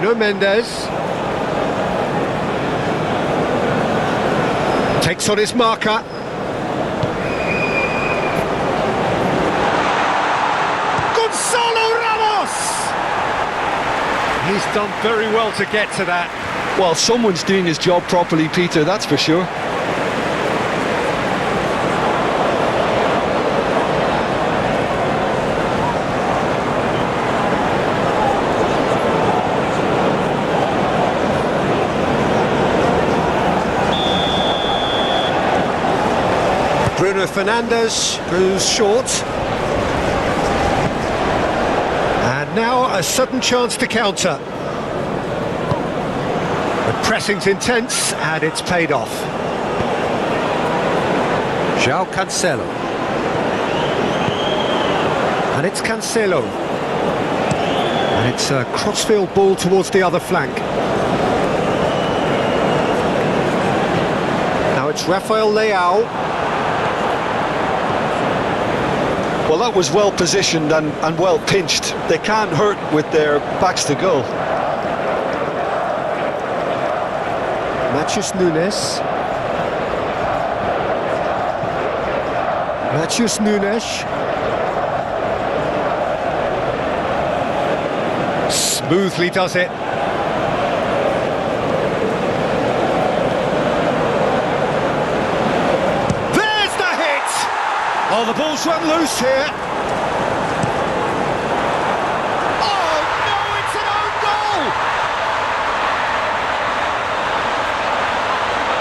Nuno Mendes takes on his marker. He's done very well to get to that. Well, someone's doing his job properly, Peter, that's for sure. Bruno Fernandes goes short. And now a sudden chance to counter. The pressing's intense and it's paid off. João Cancelo. And it's Cancelo. And it's a crossfield ball towards the other flank. Now it's Rafael Leao. Well, that was well positioned and well pinched. They can't hurt with their backs to goal. Matheus Nunes. Matheus Nunes. Smoothly does it. Oh, the ball's run loose here. Oh, no, it's an own goal!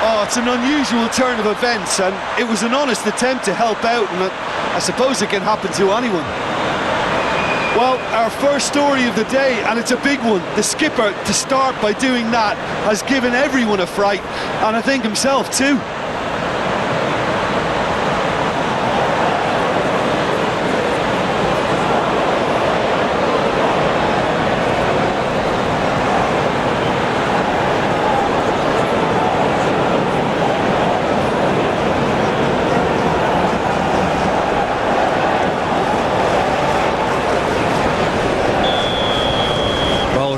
Oh, it's an unusual turn of events, and it was an honest attempt to help out, and I suppose it can happen to anyone. Well, our first story of the day, and it's a big one. The skipper, to start by doing that, has given everyone a fright, and I think himself too.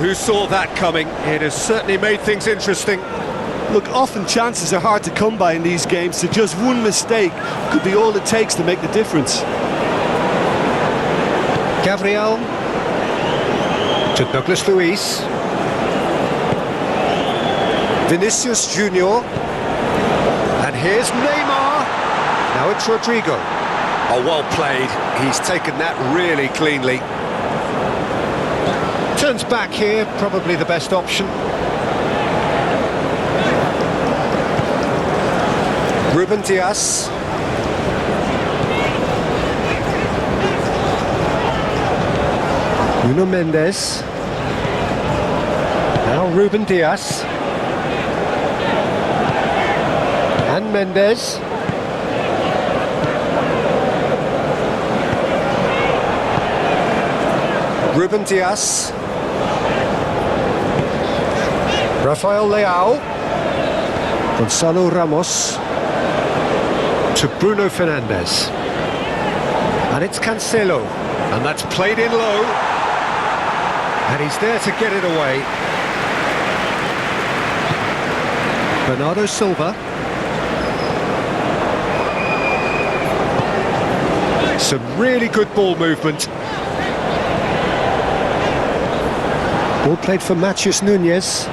Who saw that coming? It has certainly made things interesting. Look, often chances are hard to come by in these games, so just one mistake could be all it takes to make the difference. Gabriel to Douglas Luiz. Vinicius Junior. And here's Neymar. Now it's Rodrigo. Oh, well played. He's taken that really cleanly. Turns back here, probably the best option. Ruben Dias. Nuno Mendes. Now Ruben Dias. And Mendes. Ruben Dias. Rafael Leao. Gonzalo Ramos. To Bruno Fernandes. And it's Cancelo. And that's played in low. And he's there to get it away. Bernardo Silva. Some really good ball movement. Ball played for Matheus Nunes.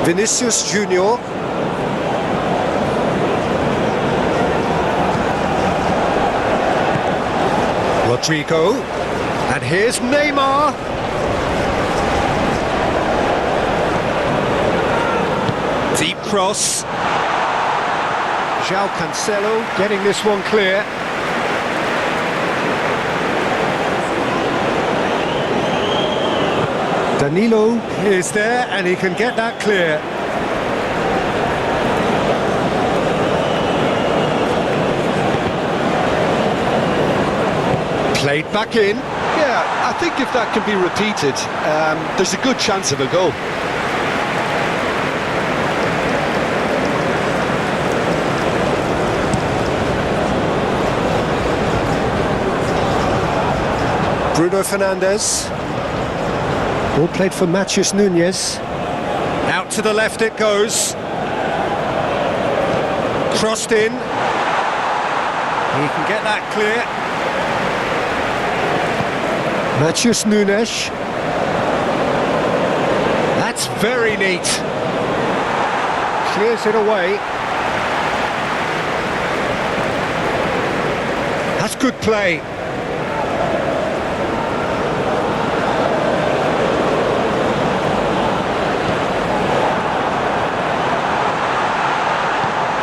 Vinicius Junior. Rodrigo. And here's Neymar. Deep cross. João Cancelo getting this one clear. Danilo is there and he can get that clear. Played back in. Yeah, I think if that can be repeated, there's a good chance of a goal. Bruno Fernandes. Ball played for Matheus Nunes. Out to the left it goes. Crossed in. He can get that clear. Matheus Nunes. That's very neat. Clears it away. That's good play.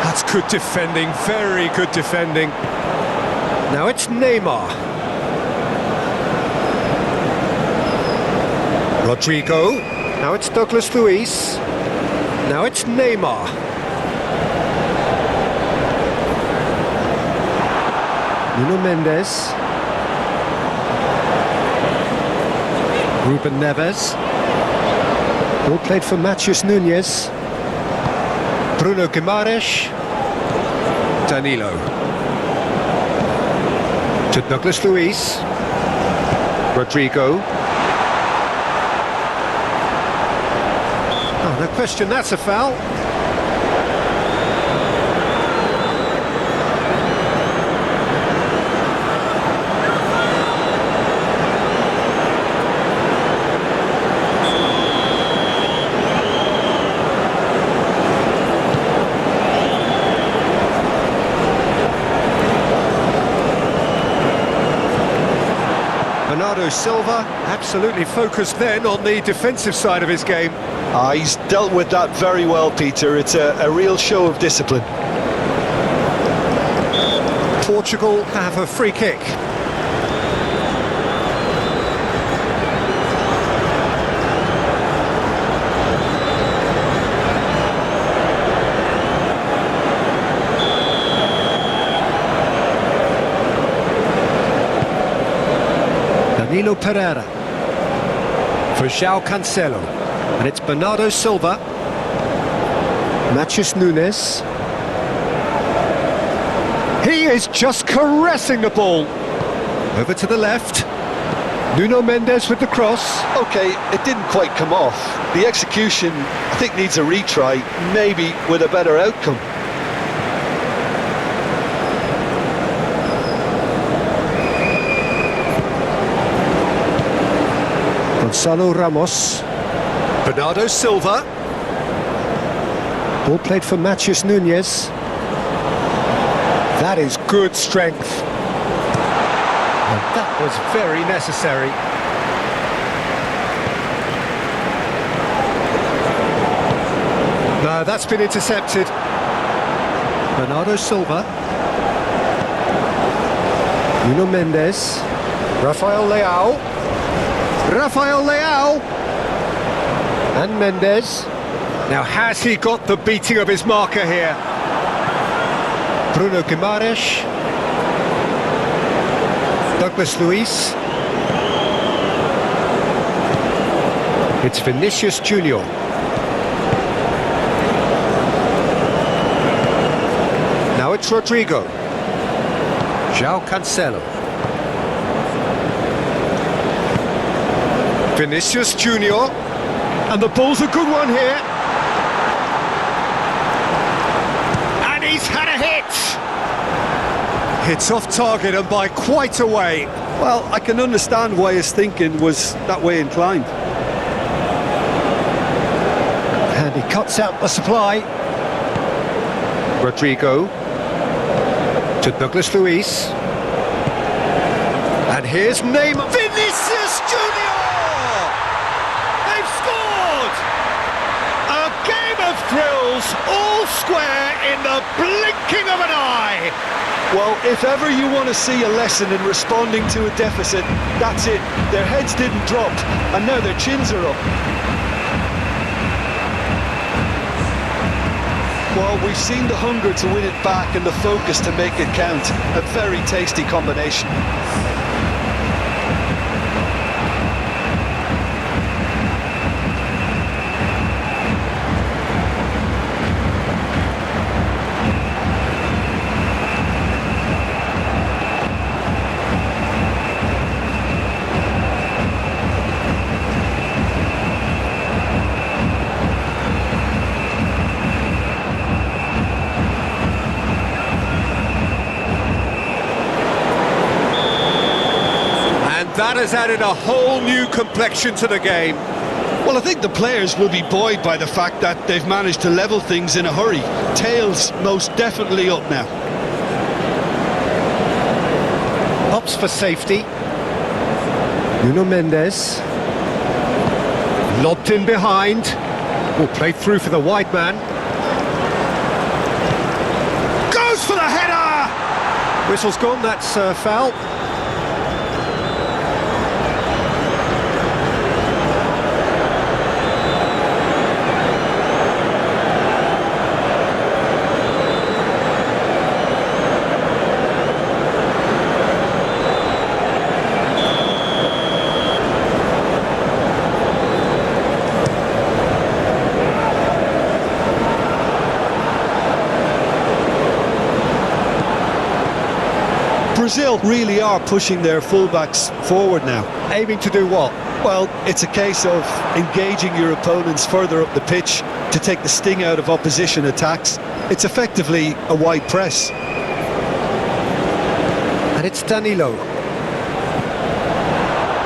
That's good defending, very good defending. Now it's Neymar. Rodrigo. Now it's Douglas Luiz. Now it's Neymar. Nuno Mendes. Ruben Neves. Ball played for Matheus Nunes. Bruno Guimaraes. Danilo. To Douglas Luiz. Rodrigo. Oh, no question, that's a foul. Bernardo Silva absolutely focused then on the defensive side of his game. He's dealt with that very well, Peter. It's a real show of discipline. Portugal have a free kick. Danilo Pereira for João Cancelo, and it's Bernardo Silva. Matheus Nunes. He is just caressing the ball. Over to the left. Nuno Mendes with the cross. Okay, it didn't quite come off. The execution, I think, needs a retry, maybe with a better outcome. Gonzalo Ramos. Bernardo Silva. Ball played for Matheus Nunes. That is good strength. And that was very necessary. No, that's been intercepted. Bernardo Silva. Nuno Mendes. Rafael Leao. Rafael Leao. And Mendes. Now, has he got the beating of his marker here? Bruno Guimaraes. Douglas Luiz. It's Vinicius Junior. Now it's Rodrigo. João Cancelo. Vinicius Junior. And the ball's a good one here. And he's had a hit. It's off target and by quite a way. Well, I can understand why his thinking was that way inclined. And he cuts out the supply. Rodrigo. To Douglas Luiz. And here's Neymar. Vinicius Junior! They've scored! A game of thrills, all square in the blinking of an eye. Well, if ever you want to see a lesson in responding to a deficit, that's it. Their heads didn't drop, and now their chins are up. Well, we've seen the hunger to win it back and the focus to make it count. A very tasty combination. that has added a whole new complexion to the game. Well, I think the players will be buoyed by the fact that they've managed to level things in a hurry. Tails most definitely up now. Opts for safety. Nuno Mendes. Lobbed in behind. Will play through for the wide man. Goes for the header! Whistle's gone, that's foul. Brazil really are pushing their fullbacks forward now. Aiming to do what? Well, it's a case of engaging your opponents further up the pitch to take the sting out of opposition attacks. It's effectively a wide press. And it's Danilo.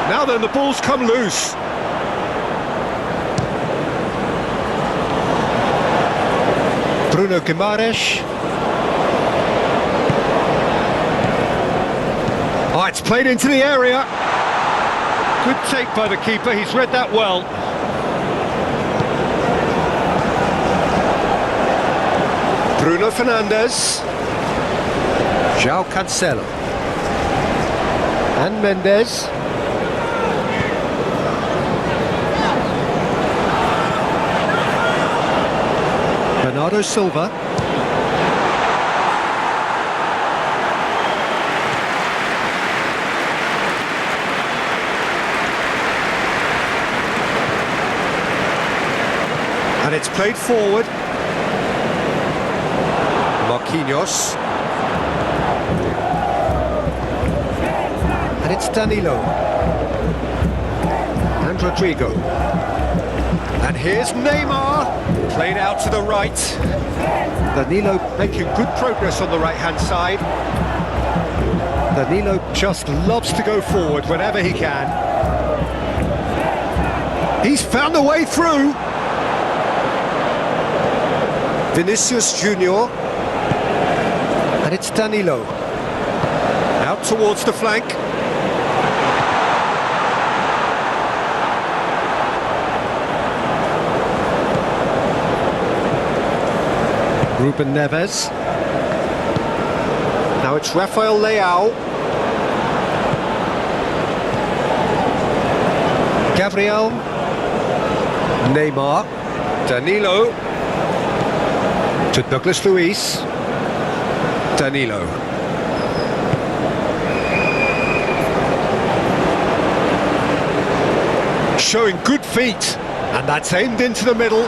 Now then, the ball's come loose. Bruno Guimaraes. Oh, it's played into the area. Good take by the keeper, he's read that well. Bruno Fernandes. João Cancelo. And Mendes. Bernardo Silva. And it's played forward. Marquinhos. And it's Danilo. And Rodrigo. And here's Neymar. Played out to the right. Danilo making good progress on the right-hand side. Danilo just loves to go forward whenever he can. He's found a way through. Vinicius Junior. And it's Danilo. Out towards the flank. Ruben Neves. Now it's Rafael Leao. Gabriel. Neymar. Danilo. To Douglas Luiz. Danilo. Showing good feet, and that's aimed into the middle.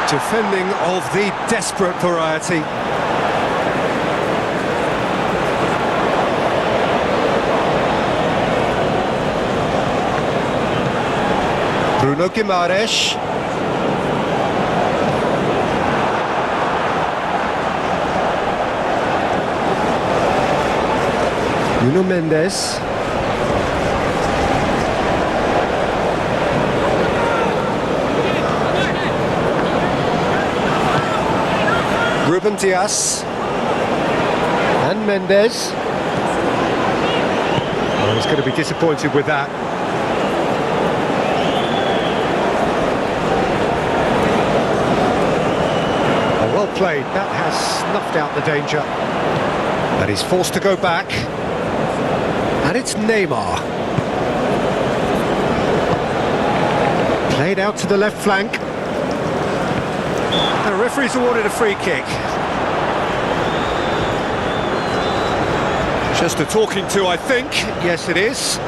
Defending of the desperate variety. Bruno Guimaraes. Nuno Mendes. Ruben Dias. And Mendes. Oh, he's going to be disappointed with that. Oh, well played. That has snuffed out the danger. And he's forced to go back. And it's Neymar. Played out to the left flank. The referee's awarded a free kick. Just a talking to, I think. Yes, it is.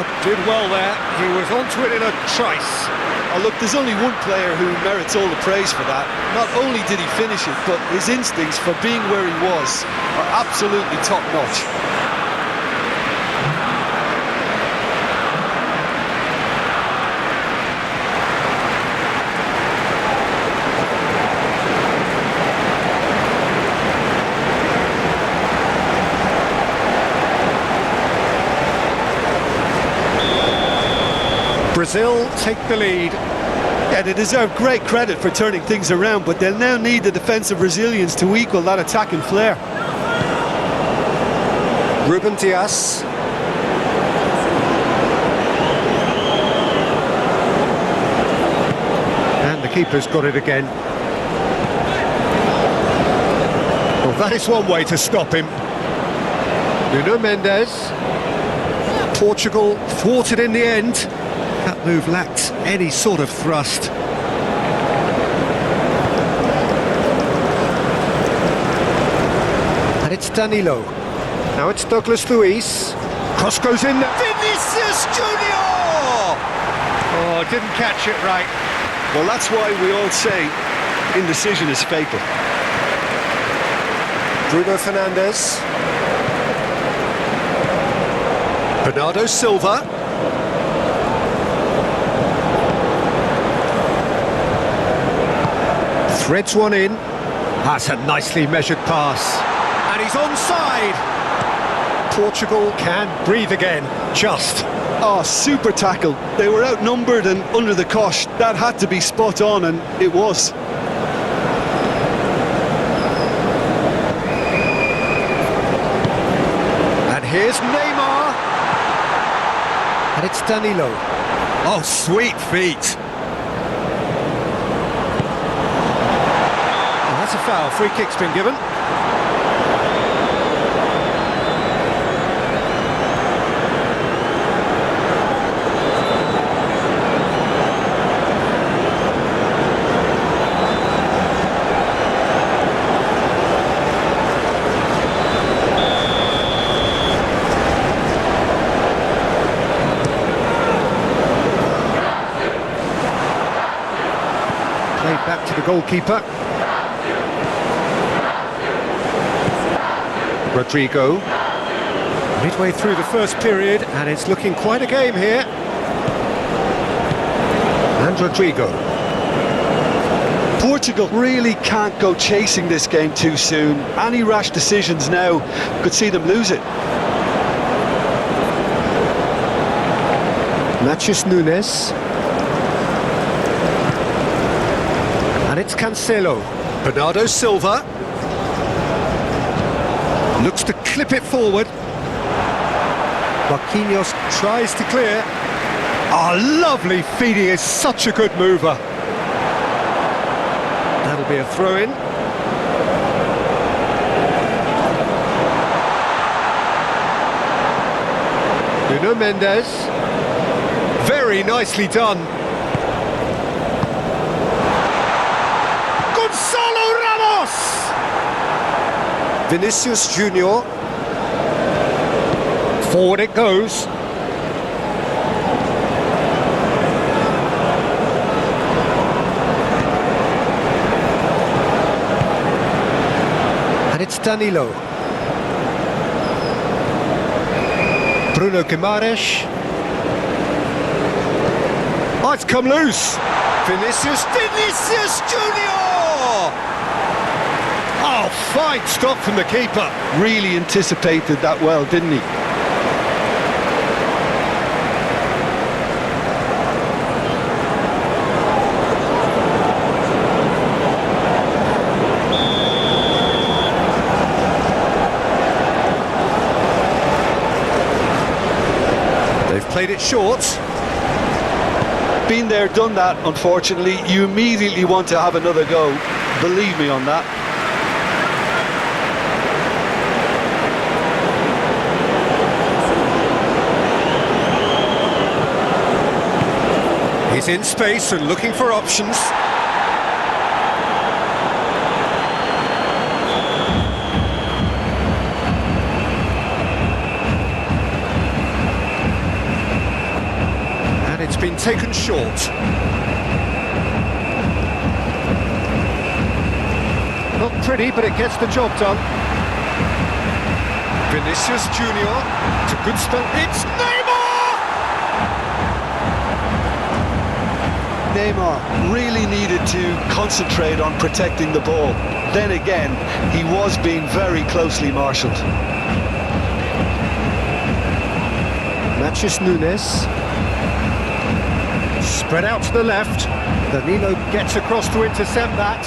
Oh, did well there. He was onto it in a trice. Oh, look, there's only one player who merits all the praise for that. Not only did he finish it, but his instincts for being where he was are absolutely top-notch. Brazil take the lead. Yeah, they deserve great credit for turning things around, but they'll now need the defensive resilience to equal that attacking flair. Ruben Dias. And the keeper's got it again. Well, that is one way to stop him. Nuno Mendes. Portugal thwarted in the end. That move lacked any sort of thrust. And it's Danilo. Now it's Douglas Luiz. Cross goes in. Vinicius Junior! Oh, didn't catch it right. Well, that's why we all say indecision is fatal. Bruno Fernandes. Bernardo Silva. Threads one in. That's a nicely measured pass. And he's onside. Portugal can breathe again, just. Oh, super tackle. They were outnumbered and under the cosh. That had to be spot on, and it was. And here's Neymar. And it's Danilo. Oh, sweet feet. That's a foul. Free kick's been given. Played back to the goalkeeper. Rodrigo, midway through the first period, and it's looking quite a game here. And Rodrigo. Portugal really can't go chasing this game too soon. Any rash decisions now could see them lose it. Matheus Nunes. And it's Cancelo. Bernardo Silva. Looks to clip it forward. Marquinhos tries to clear. Oh, lovely feed. He is such a good mover. That'll be a throw-in. Nuno Mendes. Very nicely done. Gonzalo Ramos! Vinicius Junior. Forward it goes. And it's Danilo. Bruno Guimaraes. Oh, it's come loose. Vinicius Junior! Oh, fine stop from the keeper. Really anticipated that well, didn't he? They've played it short. Been there, done that, unfortunately. You immediately want to have another go. Believe me on that. He's in space and looking for options. been taken short. Not pretty, but it gets the job done. Vinicius Junior. It's a good spell. It's Neymar! Neymar really needed to concentrate on protecting the ball. Then again, he was being very closely marshalled. Mathias Nunes. Spread out to the left. Danilo gets across to intercept that.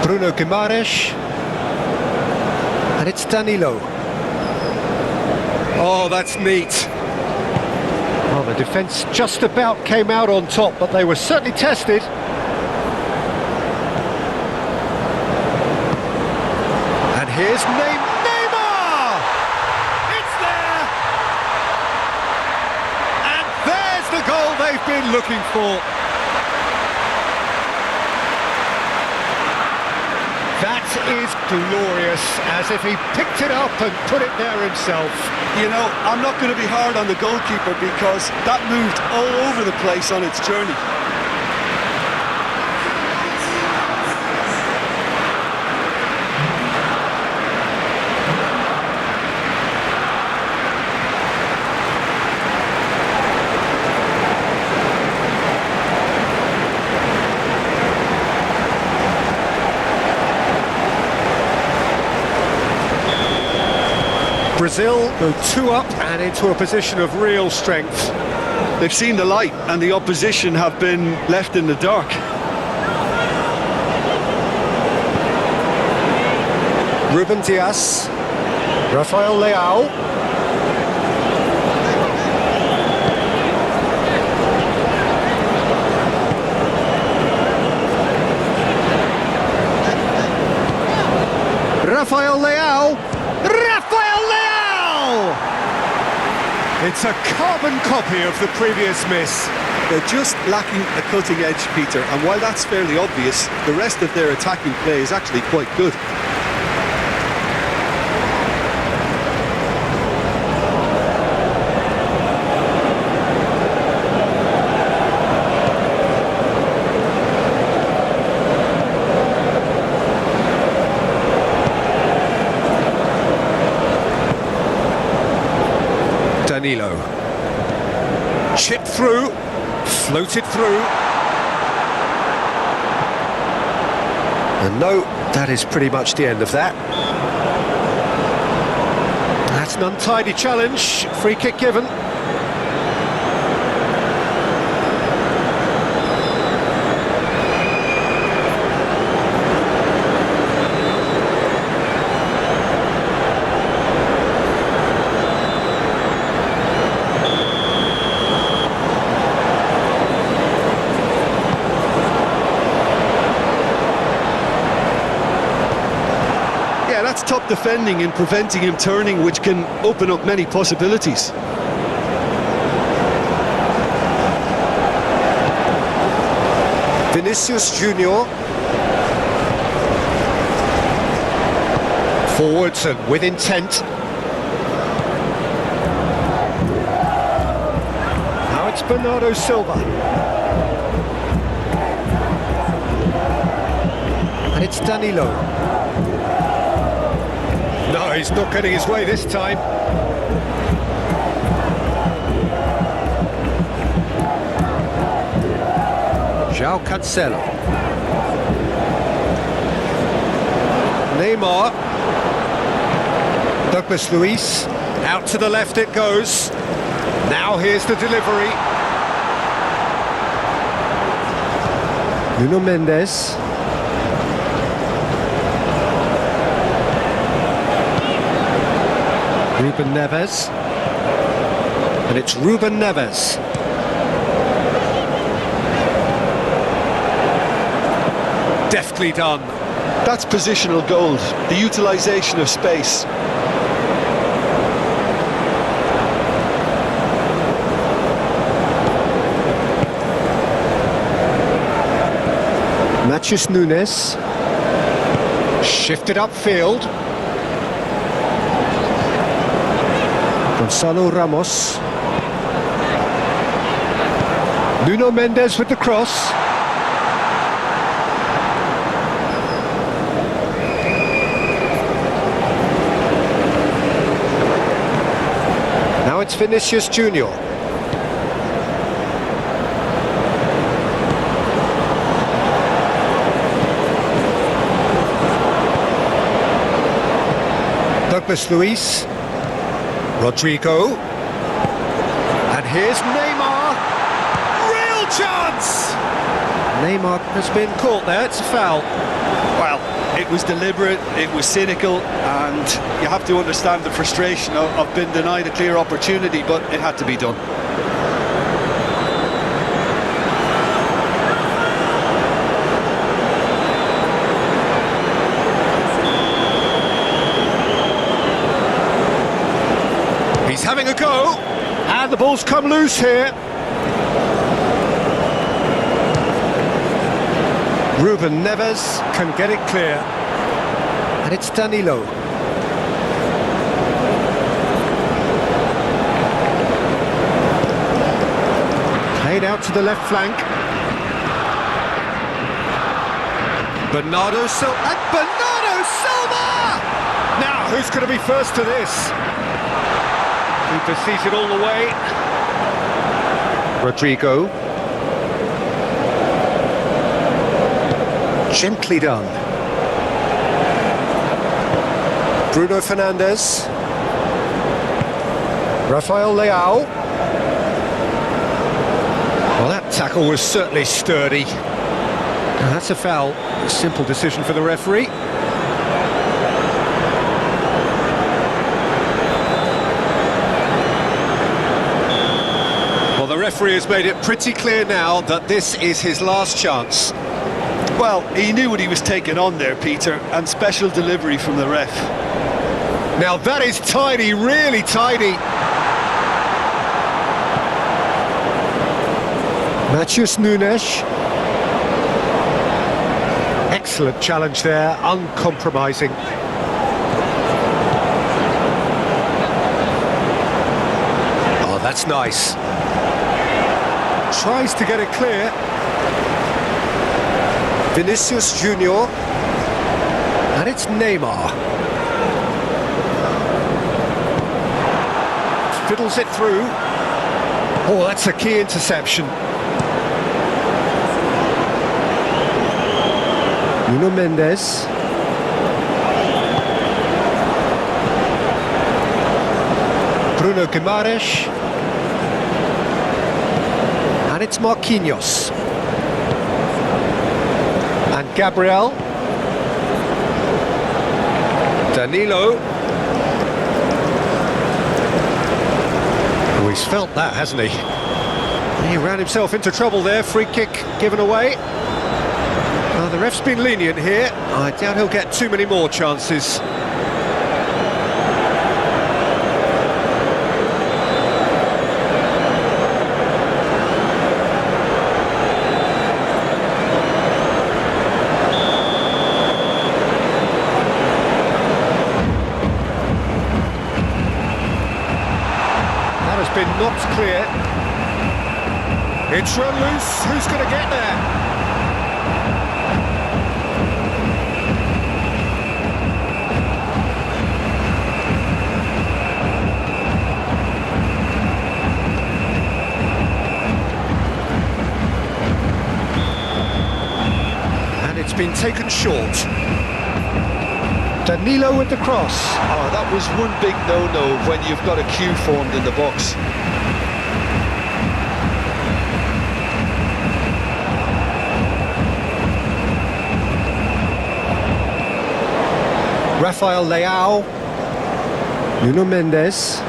Bruno Guimaraes. And it's Danilo. Oh, that's neat. Well, the defence just about came out on top, but they were certainly tested. And here's Neymar! It's there! And there's the goal they've been looking for. That is glorious, as if he picked it up and put it there himself. You know, I'm not going to be hard on the goalkeeper because that moved all over the place on its journey. Brazil go 2 up and into a position of real strength. They've seen the light and the opposition have been left in the dark. Ruben Dias, Rafael Leao. Rafael Leao. It's a carbon copy of the previous miss. They're just lacking a cutting edge, Peter, and while that's fairly obvious, the rest of their attacking play is actually quite good. Danilo. Chipped through, floated through. And no, that is pretty much the end of that. That's an untidy challenge, free kick given. That's top defending and preventing him turning, which can open up many possibilities. Vinicius Junior. Forwards and with intent. Now it's Bernardo Silva. And it's Danilo. No, he's not getting his way this time. João Cancelo. Neymar. Douglas Luiz. Out to the left it goes. Now here's the delivery. Nuno Mendes. Ruben Neves. And it's Ruben Neves. Deftly done. That's positional gold, the utilisation of space. Mathias Nunes. Shifted upfield. Gonzalo Ramos. Nuno Mendes with the cross. Now it's Vinicius Junior. Douglas Luiz. Rodrigo. And here's Neymar. Real chance! Neymar has been caught there, it's a foul. Well, it was deliberate, it was cynical, and you have to understand the frustration of being denied a clear opportunity, but it had to be done. He's having a go, and the ball's come loose here. Ruben Neves can get it clear, and it's Danilo. Played out to the left flank. Bernardo Silva. Now, who's going to be first to this? Keeper sees it all the way. Rodrigo. Gently done. Bruno Fernandes. Rafael Leao. Well, that tackle was certainly sturdy. That's a foul. A simple decision for the referee. Well, the referee has made it pretty clear now that this is his last chance. Well, he knew what he was taking on there, Peter, and special delivery from the ref. Now that is tidy, really tidy. Matheus Nunes. Excellent challenge there, uncompromising. Oh, that's nice. Tries to get it clear. Vinicius Junior. And it's Neymar. Fiddles it through. Oh, that's a key interception. Nuno Mendes. Bruno Guimaraes. And it's Marquinhos. And Gabriel. Danilo. Oh, he's felt that, hasn't he? He ran himself into trouble there. Free kick given away. The ref's been lenient here. I doubt he'll get too many more chances. That has been knocked clear. It's run loose. Who's going to get there? It's been taken short. Danilo with the cross. Oh, that was one big no-no when you've got a queue formed in the box. Rafael Leao. Nuno Mendes.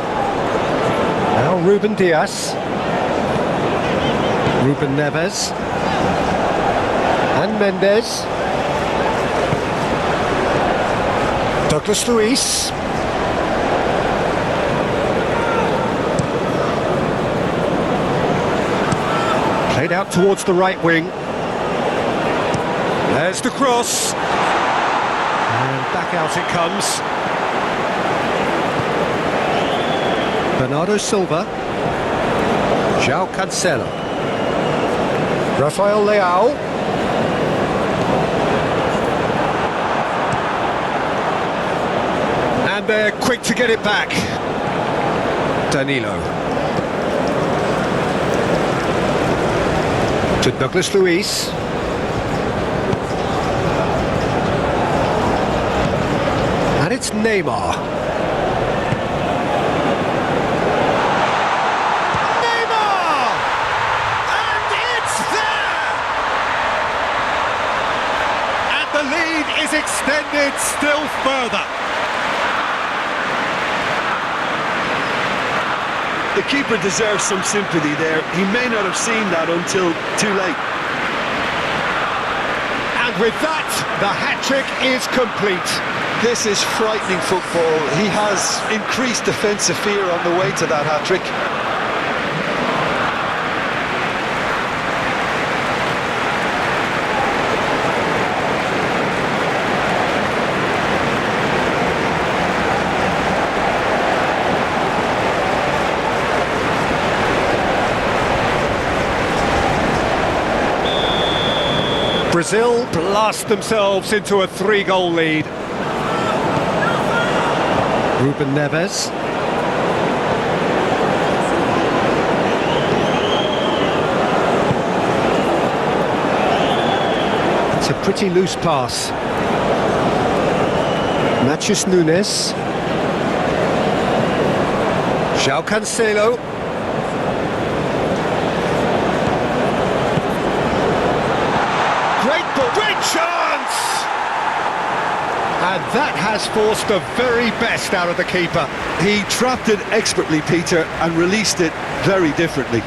Now Ruben Dias. Ruben Neves. And Mendes. Douglas Luiz. Played out towards the right wing. There's the cross. And back out it comes. Bernardo Silva. João Cancelo. Rafael Leao. And they're quick to get it back. Danilo. To Douglas Luiz. And it's Neymar. Neymar! And it's there! And the lead is extended still further. The keeper deserves some sympathy there. He may not have seen that until too late. And with that, the hat-trick is complete. This is frightening football. He has increased defensive fear on the way to that hat-trick. Brazil blast themselves into a 3-goal lead. Ruben Neves. It's a pretty loose pass. Matheus Nunes. João Cancelo. Great chance! And that has forced the very best out of the keeper. He trapped it expertly, Peter, and released it very differently.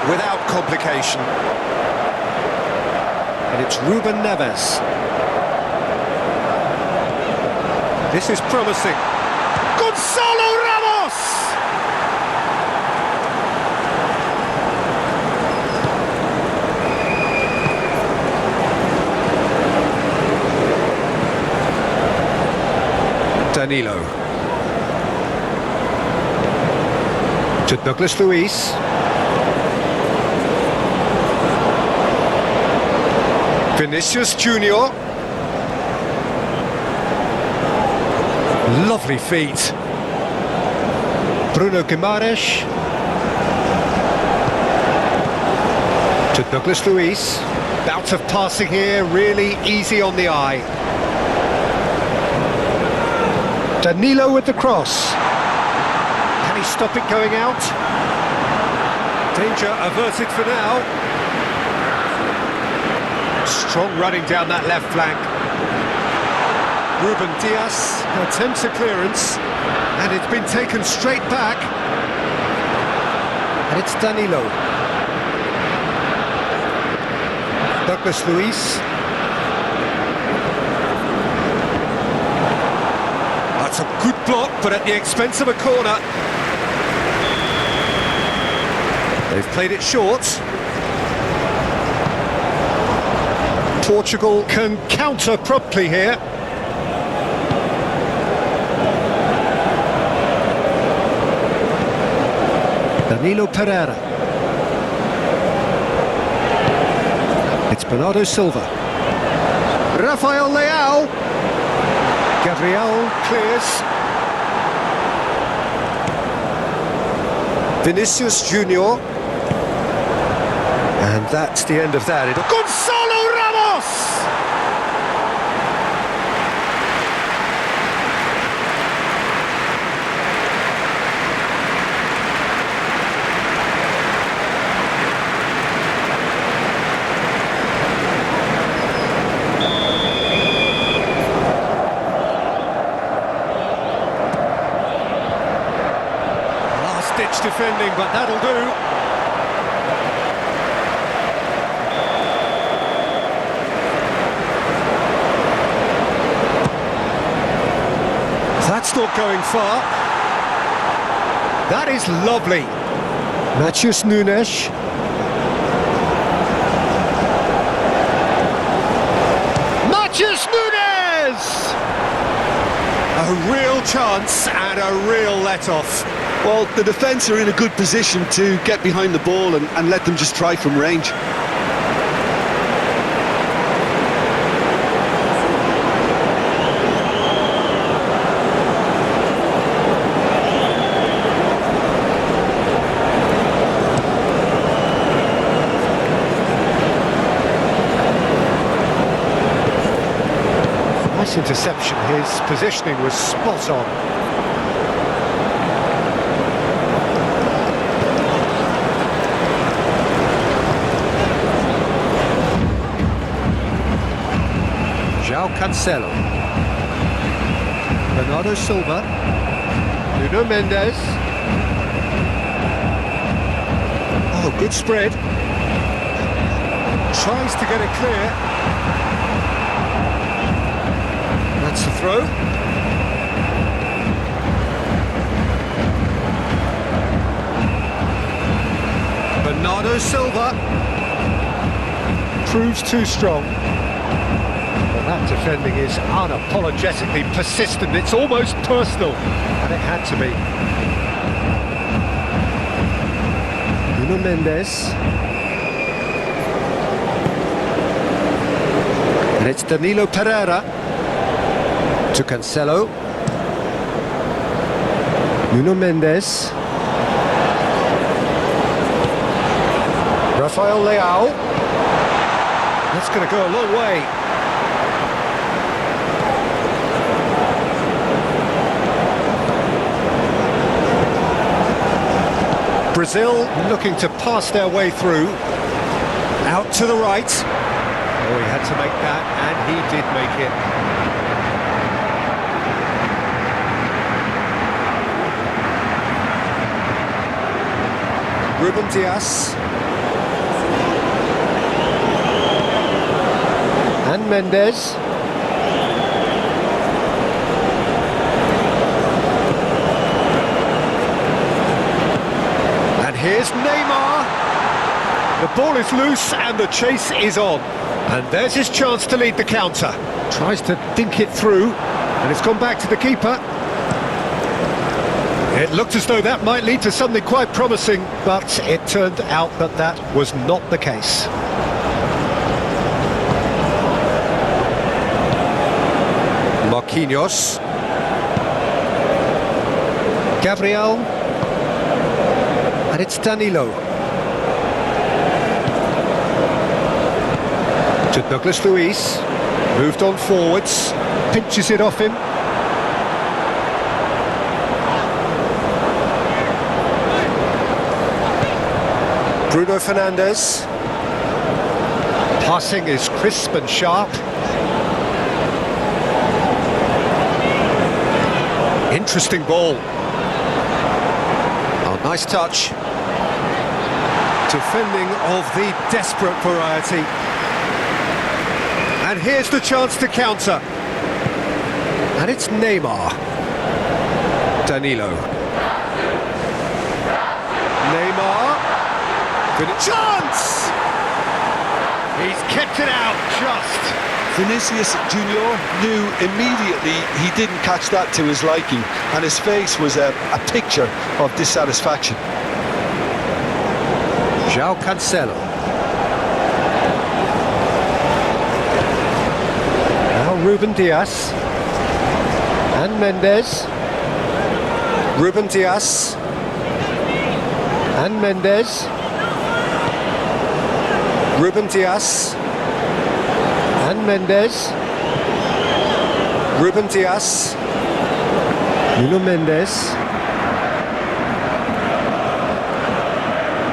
Without complication. And it's Ruben Neves. This is promising. Gonzalo Ramos! Danilo. To Douglas Luiz. Vinicius Junior. Lovely feet. Bruno Guimaraes. To Douglas Luiz. Bout of passing here, really easy on the eye. Danilo with the cross. Can he stop it going out? Danger averted for now. Strong running down that left flank. Ruben Dias attempts a clearance, and it's been taken straight back. And it's Danilo. Douglas Luiz. That's a good block, but at the expense of a corner. They've played it short. Portugal can counter promptly here. Danilo Pereira. It's Bernardo Silva. Rafael Leao. Gabriel clears. Vinicius Junior. And that's the end of that. Gonzalo Ramos! Last-ditch defending, but that'll do. That's not going far. That is lovely. Matheus Nunes. Matheus Nunes! A real chance and a real let-off. Well, the defence are in a good position to get behind the ball and let them just try from range. Nice interception, his positioning was spot on. João Cancelo. Bernardo Silva. Nuno Mendes. Oh, good spread. Tries to get it clear. That's the throw. Bernardo Silva proves too strong. Well, that defending is unapologetically persistent. It's almost personal, and it had to be. Nuno Mendes. And it's Danilo Pereira. To Cancelo. Nuno Mendes. Rafael Leao. That's going to go a long way. Brazil looking to pass their way through. Out to the right. Oh, he had to make that, and he did make it. Ruben Dias. And Mendes. And here's Neymar. The ball is loose and the chase is on. And there's his chance to lead the counter. Tries to dink it through, and it's gone back to the keeper. It looked as though that might lead to something quite promising, but it turned out that that was not the case. Marquinhos. Gabriel. And it's Danilo. To Douglas Luiz. Moved on forwards. Pinches it off him. Bruno Fernandes. Passing is crisp and sharp. Interesting ball. Oh, nice touch. Defending of the desperate variety. And here's the chance to counter. And it's Neymar. Danilo. Neymar. Chance! He's kept it out just. Vinicius Junior knew immediately he didn't catch that to his liking, and his face was a picture of dissatisfaction. João Cancelo. Now Ruben Dias. And Mendes. Ruben Dias. And Mendes. Ruben Dias. And Mendes. Ruben Dias. Nuno Mendes.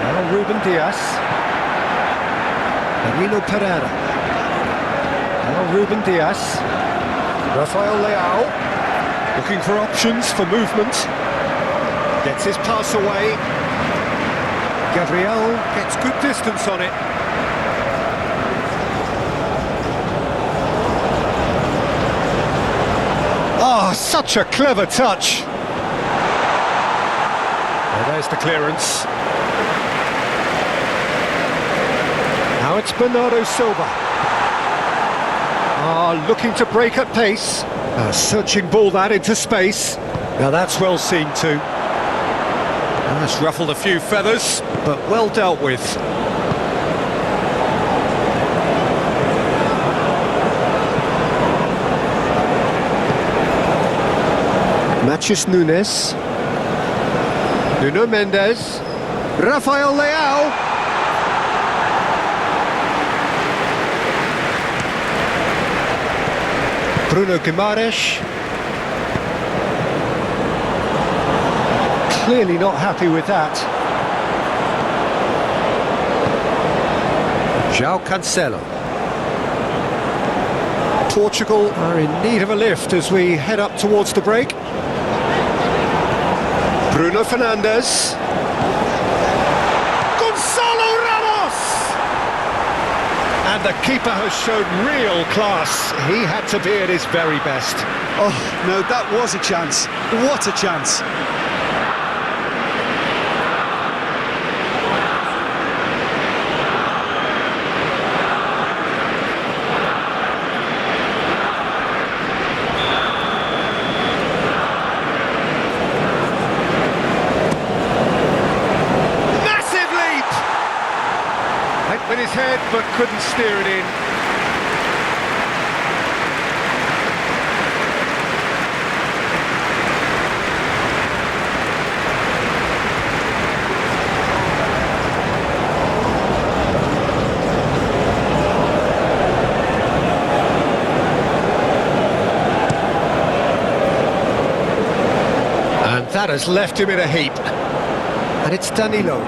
Now Ruben Dias. Danilo Pereira. Now Ruben Dias. Rafael Leao. Looking for options for movement. Gets his pass away. Gabriel gets good distance on it. Oh, such a clever touch. Well, there's the clearance. Now it's Bernardo Silva. Looking to break at pace. A searching ball that into space. Now that's well seen too. That's ruffled a few feathers, but well dealt with. Matheus Nunes. Nuno Mendes. Rafael Leao. Bruno Guimaraes. Clearly not happy with that. João Cancelo. Portugal are in need of a lift as we head up towards the break. Bruno Fernandes. Gonzalo Ramos! And the keeper has shown real class. He had to be at his very best. Oh, no, that was a chance. What a chance. With his head, but couldn't steer it in. And that has left him in a heap. And it's Danilo.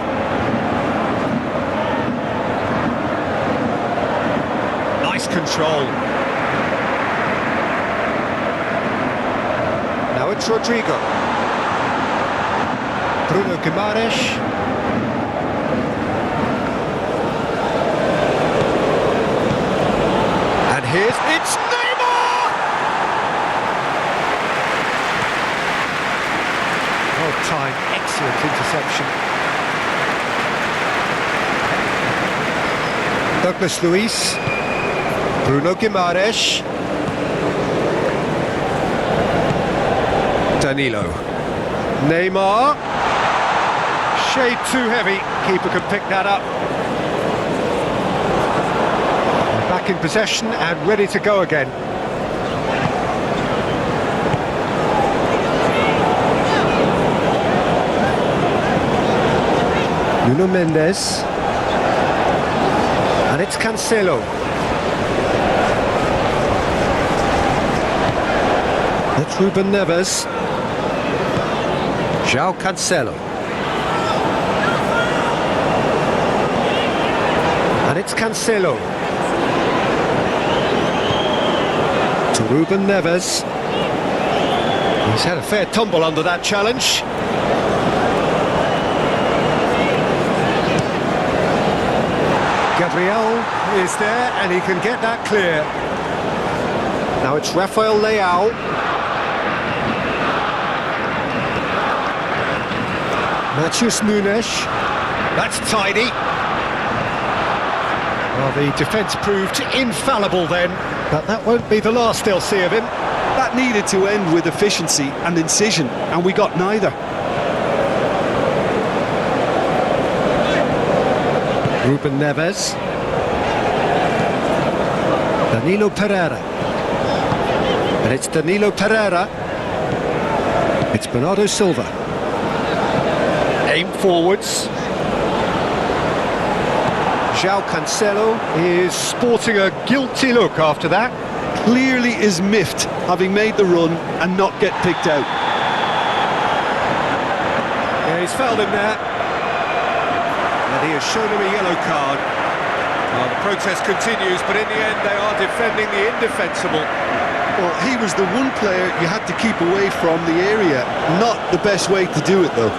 Control. Now it's Rodrigo. Bruno Guimaraes. And it's Neymar! Well timed, excellent interception. Douglas Luiz. Bruno Guimaraes. Danilo. Neymar. Shade too heavy. Keeper could pick that up. Back in possession and ready to go again. Nuno Mendes. And it's Cancelo. That's Ruben Neves. João Cancelo. And it's Cancelo. To Ruben Neves. He's had a fair tumble under that challenge. Gabriel is there and he can get that clear. Now it's Rafael Leao. Matheus Nunes. That's tidy. Well, the defence proved infallible then, but that won't be the last they'll see of him. That needed to end with efficiency and incision, and we got neither. Ruben Neves. Danilo Pereira. And it's Danilo Pereira. It's Bernardo Silva. Aim forwards. João Cancelo is sporting a guilty look after that. Clearly is miffed, having made the run and not get picked out. Yeah, he's fouled him there. And he has shown him a yellow card. Well, the protest continues, but in the end they are defending the indefensible. Well, he was the one player you had to keep away from the area. Not the best way to do it, though.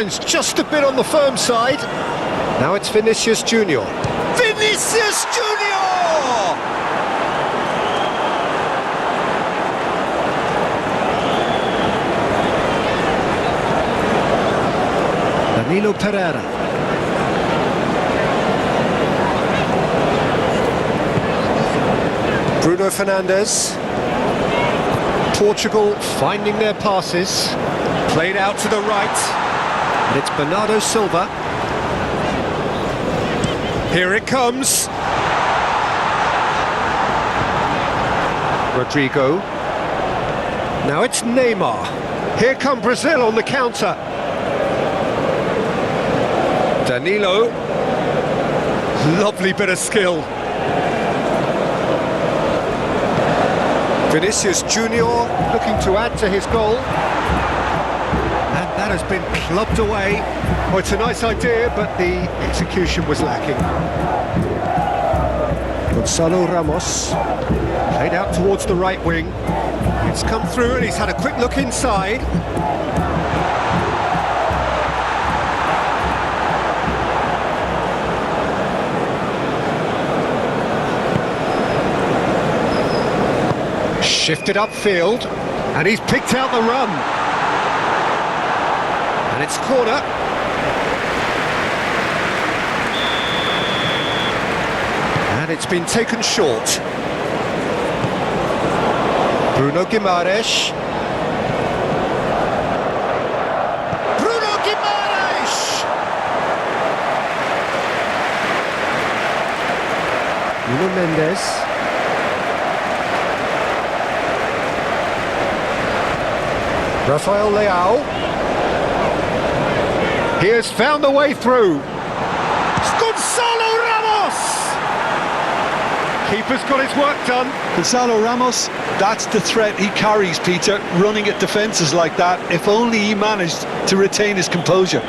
Signs just a bit on the firm side. Now it's Vinicius Junior. Vinicius Junior! Danilo Pereira. Bruno Fernandes. Portugal finding their passes. Played out to the right. And it's Bernardo Silva. Here it comes. Rodrigo. Now it's Neymar. Here come Brazil on the counter. Danilo. Lovely bit of skill. Vinicius Junior looking to add to his goal. And that has been clubbed away. Well, it's a nice idea, but the execution was lacking. Gonzalo Ramos. Played out towards the right wing. It's come through and he's had a quick look inside. Shifted upfield, and he's picked out the run. And it's corner. And it's been taken short. Bruno Guimaraes. Bruno Guimaraes! Nuno Mendes. Rafael Leao. He has found the way through. Gonzalo Ramos! Keeper's got his work done. Gonzalo Ramos, that's the threat he carries, Peter, running at defences like that. If only he managed to retain his composure.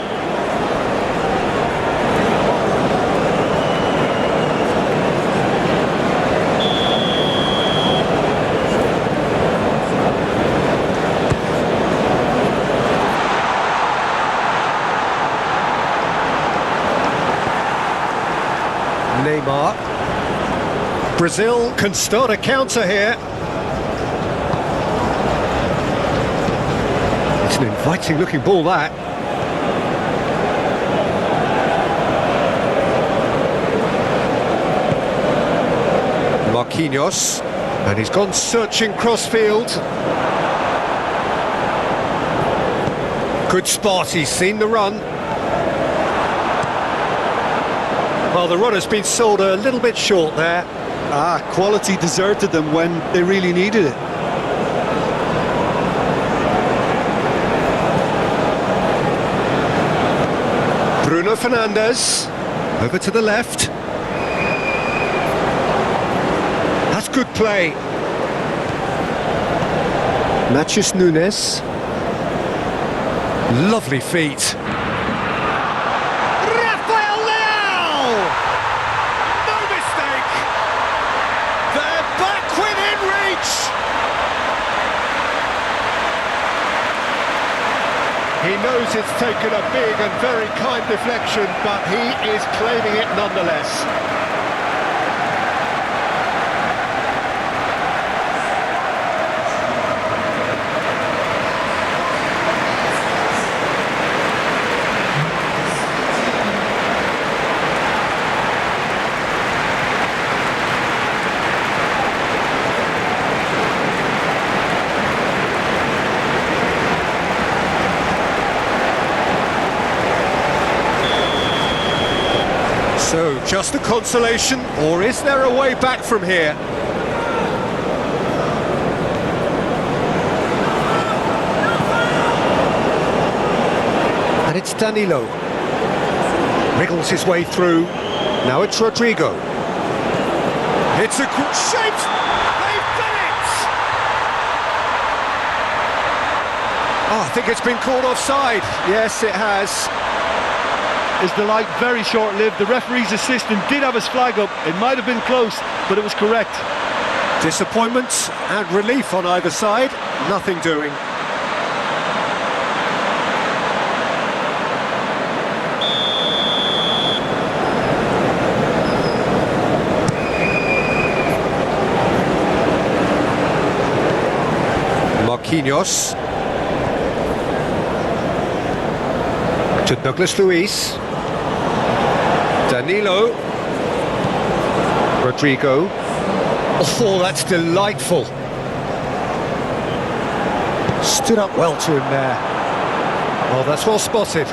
Neymar. Brazil can start a counter here. It's an inviting looking ball, that. Marquinhos. And he's gone searching crossfield. Good spot, he's seen the run. Well, the run has been sold a little bit short there. Quality deserted them when they really needed it. Bruno Fernandes, over to the left. That's good play. Matheus Nunes. Lovely feet. He knows it's taken a big and very kind deflection, but he is claiming it nonetheless. So, just a consolation, or is there a way back from here? And it's Danilo. Wriggles his way through. Now it's Rodrigo. It's a good shape! They've done it! Oh, I think it's been called offside. Yes, it has. Is the light very short-lived? The referee's assistant did have his flag up. It might have been close, but it was correct. Disappointment and relief on either side. Nothing doing. Marquinhos. To Douglas Luiz. Danilo. Rodrigo. Oh, that's delightful. Stood up well to him there. Oh, that's well spotted.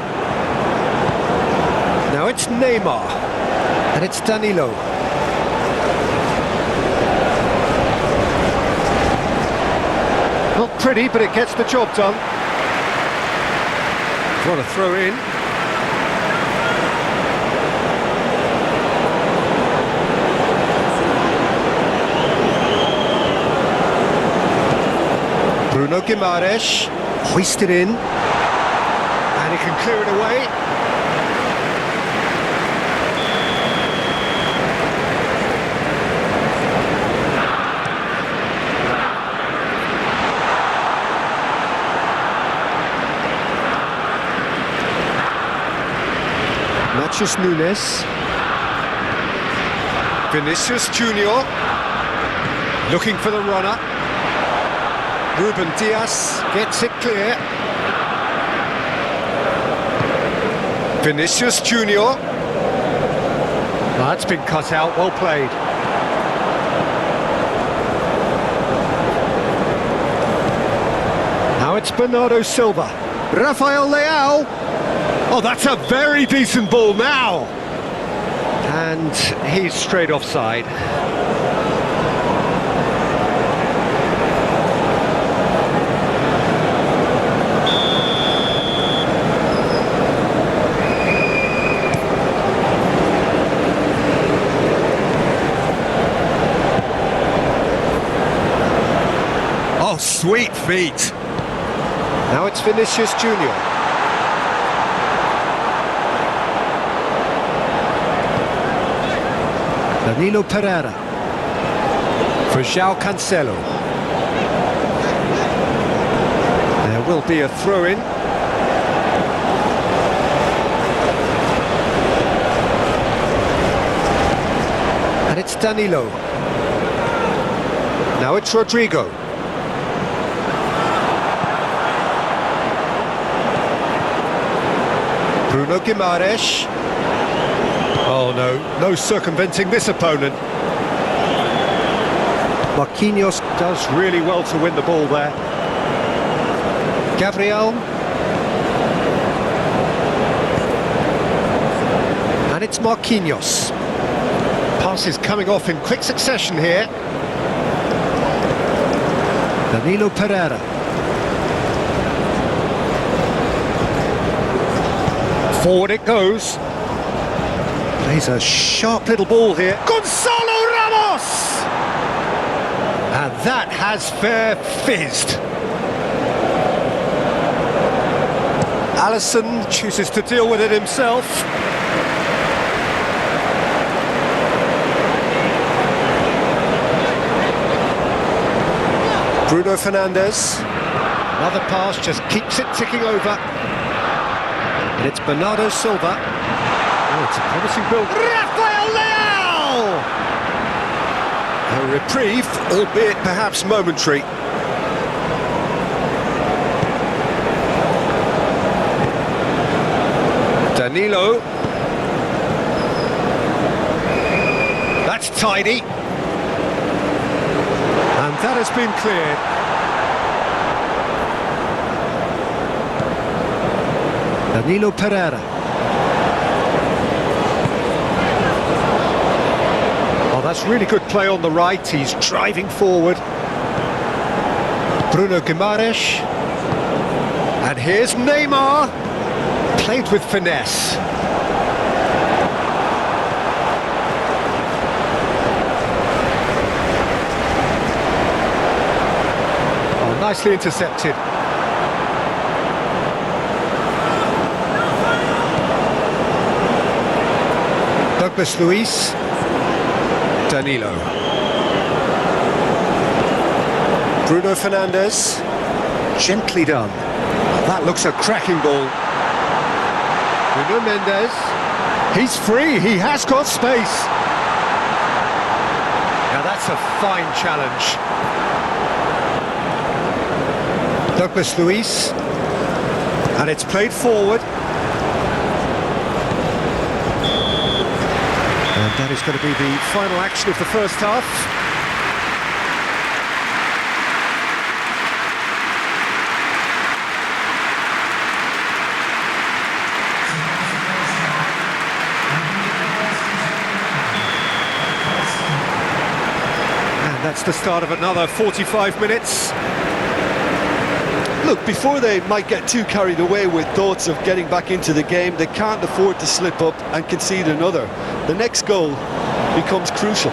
Now it's Neymar. And it's Danilo. Not pretty, but it gets the job done. What a throw in. Bruno Guimaraes, hoisted in, and he can clear it away. Matheus Nunes. Vinicius Junior, looking for the runner. Ruben Dias gets it clear. Vinicius Junior. That's been cut out, well played. Now it's Bernardo Silva. Rafael Leao. Oh, that's a very decent ball now. And he's straight offside. Sweet feet. Now it's Vinicius Junior. Danilo Pereira. For João Cancelo. There will be a throw-in. And it's Danilo. Now it's Rodrigo. Bruno Guimaraes. Oh no circumventing this opponent. Marquinhos does really well to win the ball there. Gabriel. And it's Marquinhos. Passes coming off in quick succession here. Danilo Pereira. Forward it goes. Plays a sharp little ball here. Gonzalo Ramos! And that has fair fizzed. Alisson chooses to deal with it himself. Bruno Fernandes. Another pass, just keeps it ticking over. And it's Bernardo Silva. Oh, it's a promising build. Rafael Leao! A reprieve, albeit perhaps momentary. Danilo. That's tidy. And that has been cleared. Danilo Pereira. Oh, that's really good play on the right. He's driving forward. Bruno Guimaraes. And here's Neymar. Played with finesse. Oh, nicely intercepted. Douglas Luiz. Danilo. Bruno Fernandes. Gently done. That looks a cracking ball. Bruno Mendes. He's free, he has got space. Now that's a fine challenge. Douglas Luiz, and it's played forward. And that is going to be the final action of the first half. And that's the start of another 45 minutes. Look, before they might get too carried away with thoughts of getting back into the game, they can't afford to slip up and concede another. The next goal becomes crucial.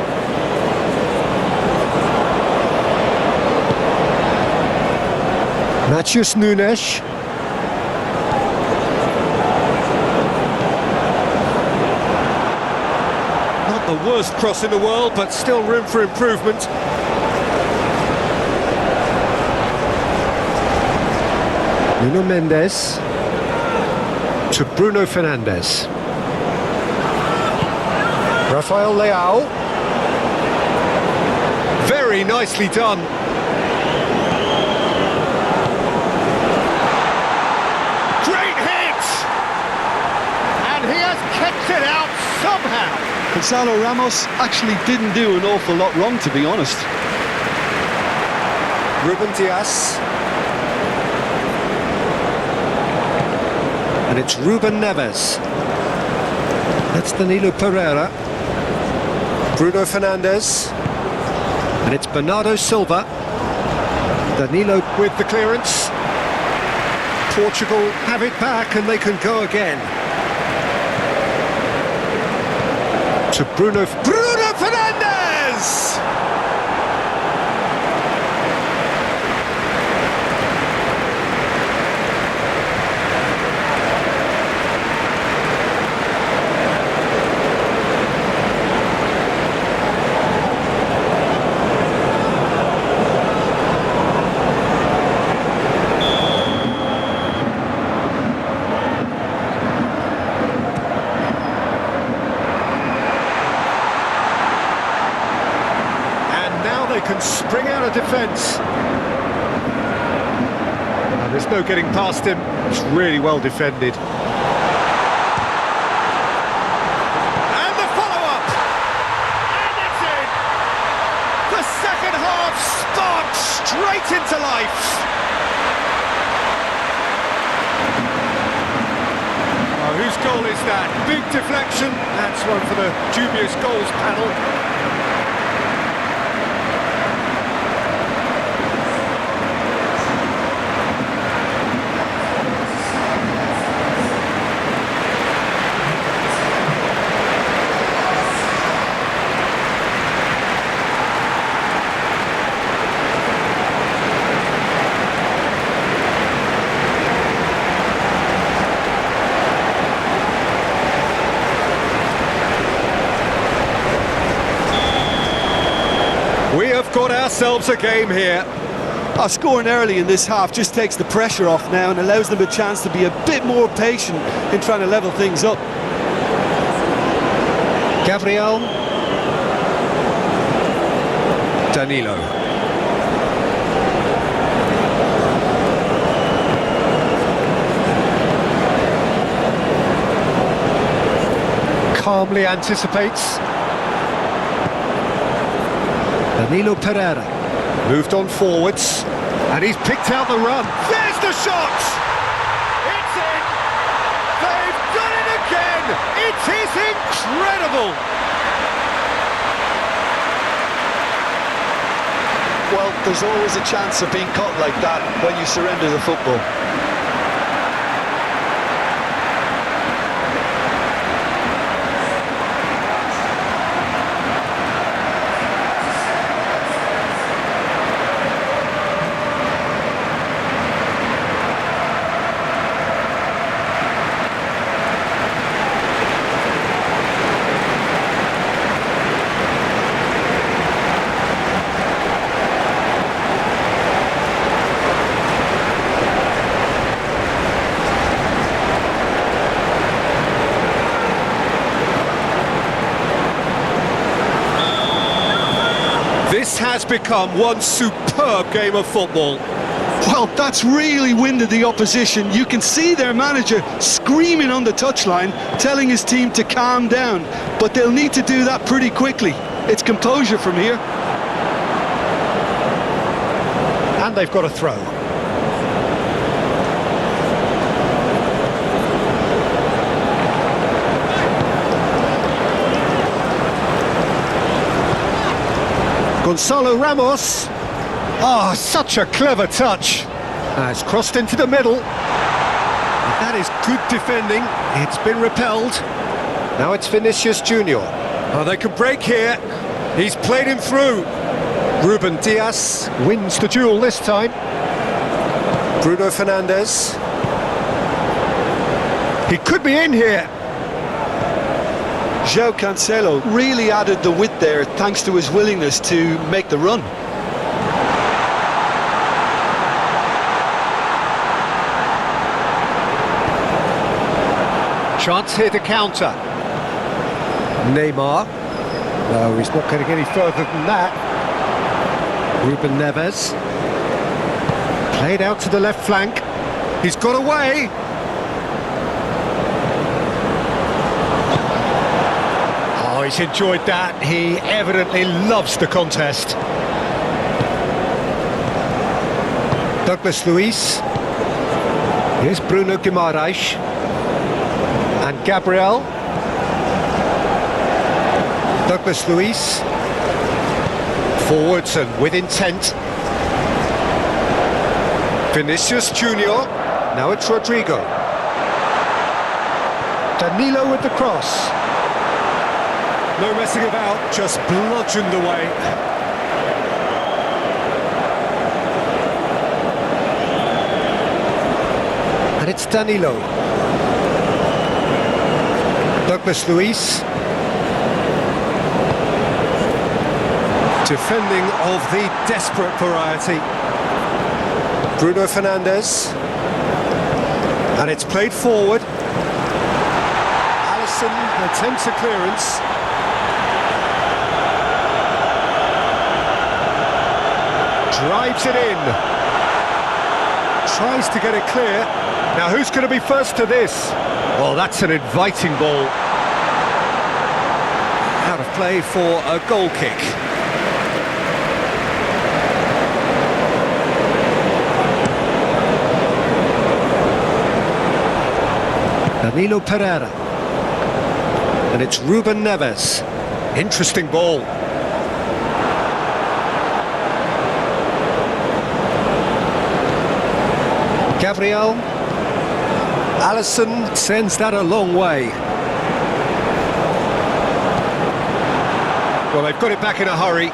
Matheus Nunes. Not the worst cross in the world, but still room for improvement. Nuno Mendes to Bruno Fernandes. Rafael Leao. Very nicely done. Great hit! And he has kept it out somehow. Gonzalo Ramos actually didn't do an awful lot wrong, to be honest. Ruben Dias. And it's Ruben Neves. That's Danilo Pereira. Bruno Fernandes. And it's Bernardo Silva. Danilo with the clearance. Portugal have it back and they can go again. To Bruno Fernandes! Can spring out of defence. There's no getting past him. It's really well defended. And the follow-up! And it's in! The second half sparked straight into life! Oh, whose goal is that? Big deflection. That's one for the dubious goals panel. We have got ourselves a game here. Scoring early in this half just takes the pressure off now and allows them a chance to be a bit more patient in trying to level things up. Gabriel. Danilo. Calmly anticipates. Danilo Pereira moved on forwards, and he's picked out the run. There's the shot! It's in! They've done it again! It is incredible! Well, there's always a chance of being caught like that when you surrender the football. This has become one superb game of football. Well, that's really winded the opposition. You can see their manager screaming on the touchline, telling his team to calm down. But they'll need to do that pretty quickly. It's composure from here. And they've got a throw. Gonzalo Ramos. Oh, such a clever touch. It's crossed into the middle. That is good defending. It's been repelled. Now it's Vinicius Junior. Oh, they can break here. He's played him through. Ruben Dias wins the duel this time. Bruno Fernandes. He could be in here. João Cancelo really added the width there thanks to his willingness to make the run. Chance here to counter. Neymar. No, he's not going to get any further than that. Ruben Neves. Played out to the left flank. He's got away. Oh, he's enjoyed that. He evidently loves the contest. Douglas Luiz. Here's Bruno Guimaraes. And Gabriel. Douglas Luiz. Forwards and with intent. Vinicius Junior. Now it's Rodrigo. Danilo with the cross. No messing about, just bludgeoned away. And it's Danilo. Douglas Luiz. Defending of the desperate variety. Bruno Fernandes. And it's played forward. Alisson attempts a clearance. Drives it in. Tries to get it clear. Now who's going to be first to this? Well, that's an inviting ball. Out of play for a goal kick. Danilo Pereira. And it's Ruben Neves. Interesting ball. Gabriel. Alisson sends that a long way. Well, they've got it back in a hurry.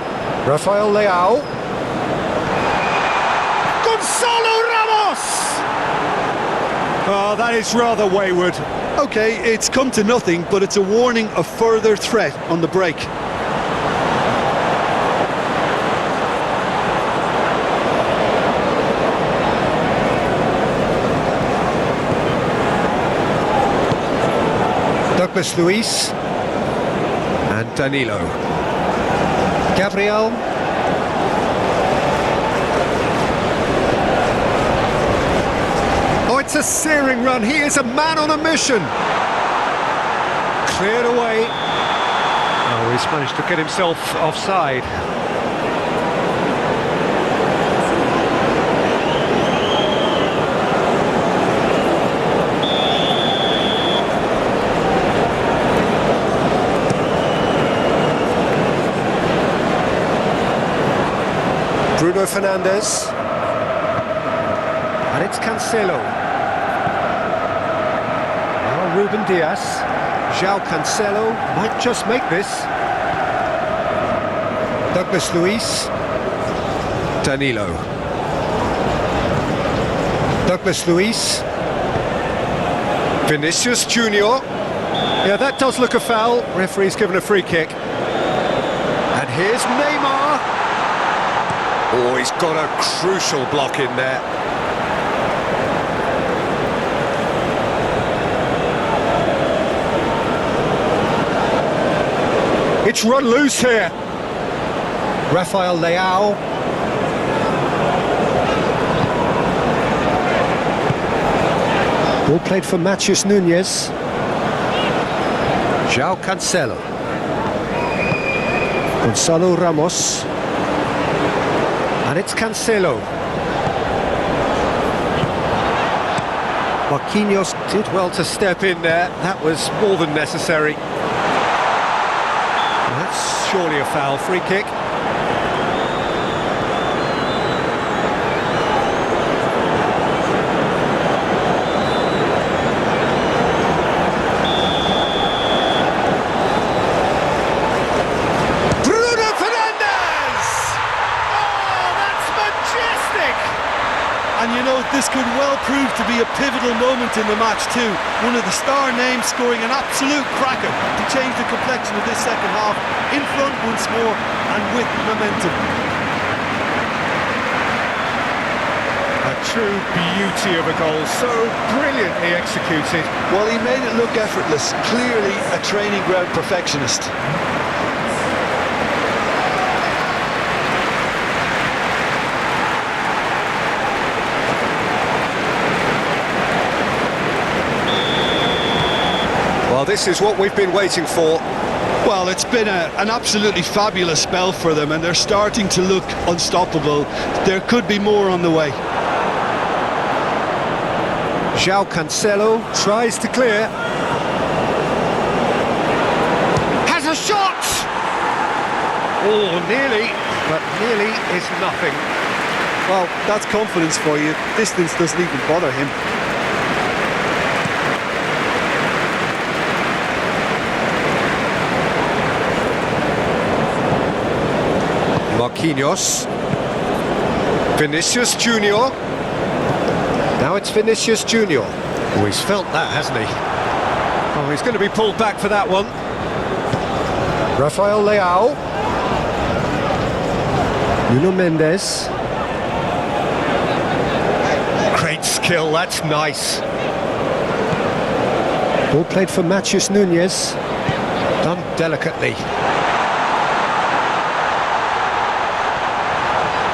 Rafael Leao. Gonzalo Ramos! Oh, that is rather wayward. Okay, it's come to nothing, but it's a warning of further threat on the break. Douglas Luiz and Danilo. Gabriel. Oh, it's a searing run. He is a man on a mission. Cleared away. Oh, he's managed to get himself offside. Bruno Fernandes. And it's Cancelo. Now Ruben Dias. João Cancelo might just make this. Douglas Luiz. Danilo. Douglas Luiz. Vinicius Junior. Yeah, that does look a foul. Referee's given a free kick. And here's Neymar. Oh, he's got a crucial block in there. It's run loose here. Rafael Leao. Ball played for Matheus Nunes. João Cancelo. Gonzalo Ramos. And it's Cancelo. Marquinhos did well to step in there. That was more than necessary. That's surely a foul. Free kick. And you know, this could well prove to be a pivotal moment in the match too. One of the star names scoring an absolute cracker to change the complexion of this second half. In front once more and with momentum. A true beauty of a goal, so brilliantly executed. Well, he made it look effortless. Clearly a training ground perfectionist. Well, this is what we've been waiting for. Well, it's been an absolutely fabulous spell for them, and they're starting to look unstoppable. There could be more on the way. João Cancelo tries to clear. Has a shot! Oh, nearly, but nearly is nothing. Well, that's confidence for you. Distance doesn't even bother him. Marquinhos. Vinicius Junior. Now it's Vinicius Junior. Oh, he's felt that, hasn't he? Oh, he's going to be pulled back for that one. Rafael Leao. Nuno Mendes. Great skill, that's nice. Ball played for Matheus Nunes. Done delicately.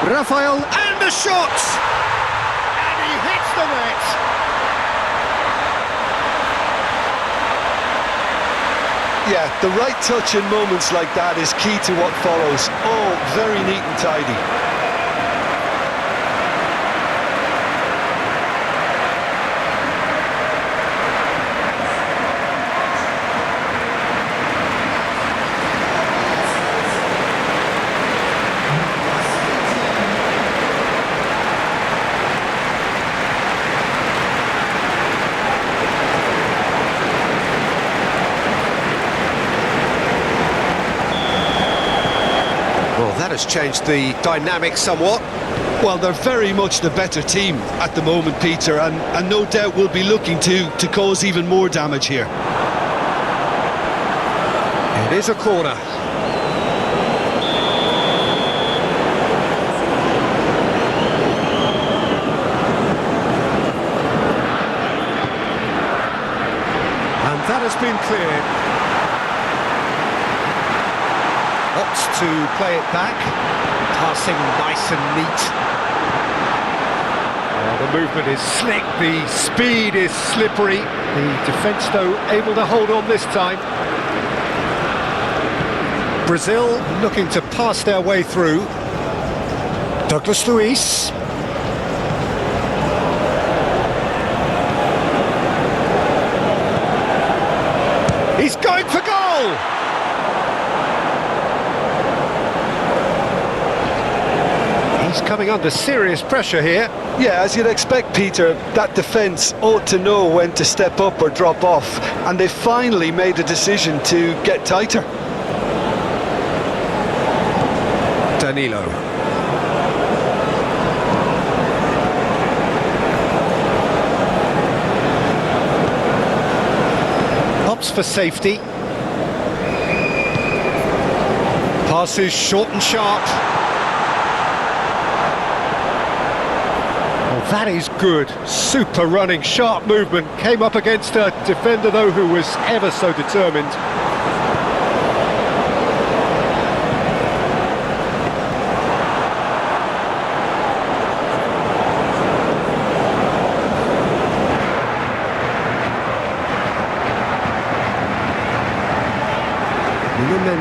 Rafael, and the shot! And he hits the net! Yeah, the right touch in moments like that is key to what follows. Oh, very neat and tidy. Well, that has changed the dynamic somewhat. Well, they're very much the better team at the moment, Peter, and no doubt will be looking to cause even more damage here. It is a corner. And that has been cleared. Opts to play it back, passing nice and neat. The movement is slick, the speed is slippery. The defence, though, able to hold on this time. Brazil looking to pass their way through. Douglas Luiz. He's going for goal! He's coming under serious pressure here. Yeah, as you'd expect, Peter, that defence ought to know when to step up or drop off, and they finally made a decision to get tighter. Danilo. Opts for safety. Passes short and sharp. That is good. Super running, sharp movement. Came up against a defender, though, who was ever so determined.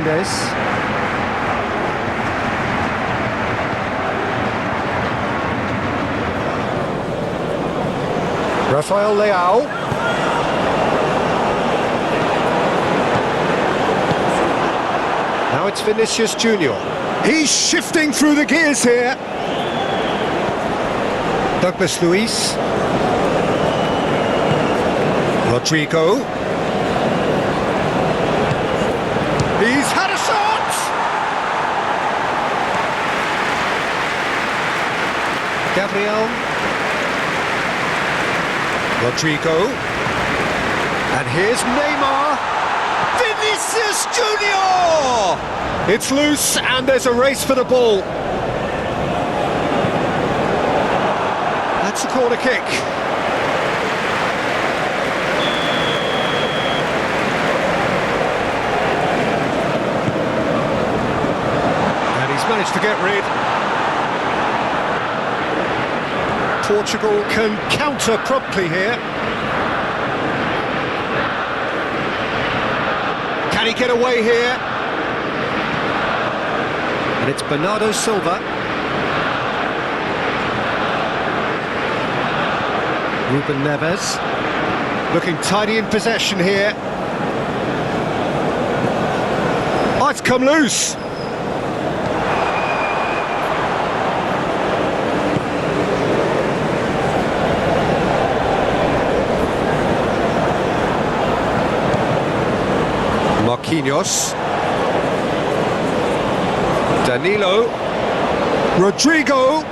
Fernandes. Rafael Leao. Now it's Vinicius Junior. He's shifting through the gears here. Douglas Luiz. Rodrigo. He's had a shot! Gabriel. Rodrigo. And here's Neymar. Vinicius Junior! It's loose and there's a race for the ball. That's a corner kick. And he's managed to get rid. Portugal can counter promptly here. Can he get away here? And it's Bernardo Silva. Ruben Neves. Looking tidy in possession here. Oh, it's come loose. Marquinhos. Danilo. Rodrigo.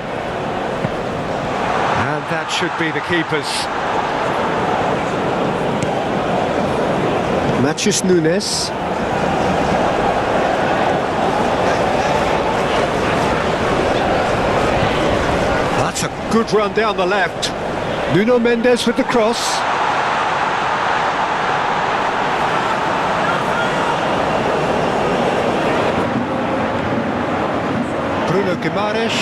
And that should be the keepers. Matheus Nunes. That's a good run down the left. Nuno Mendes with the cross. Bruno Guimaraes,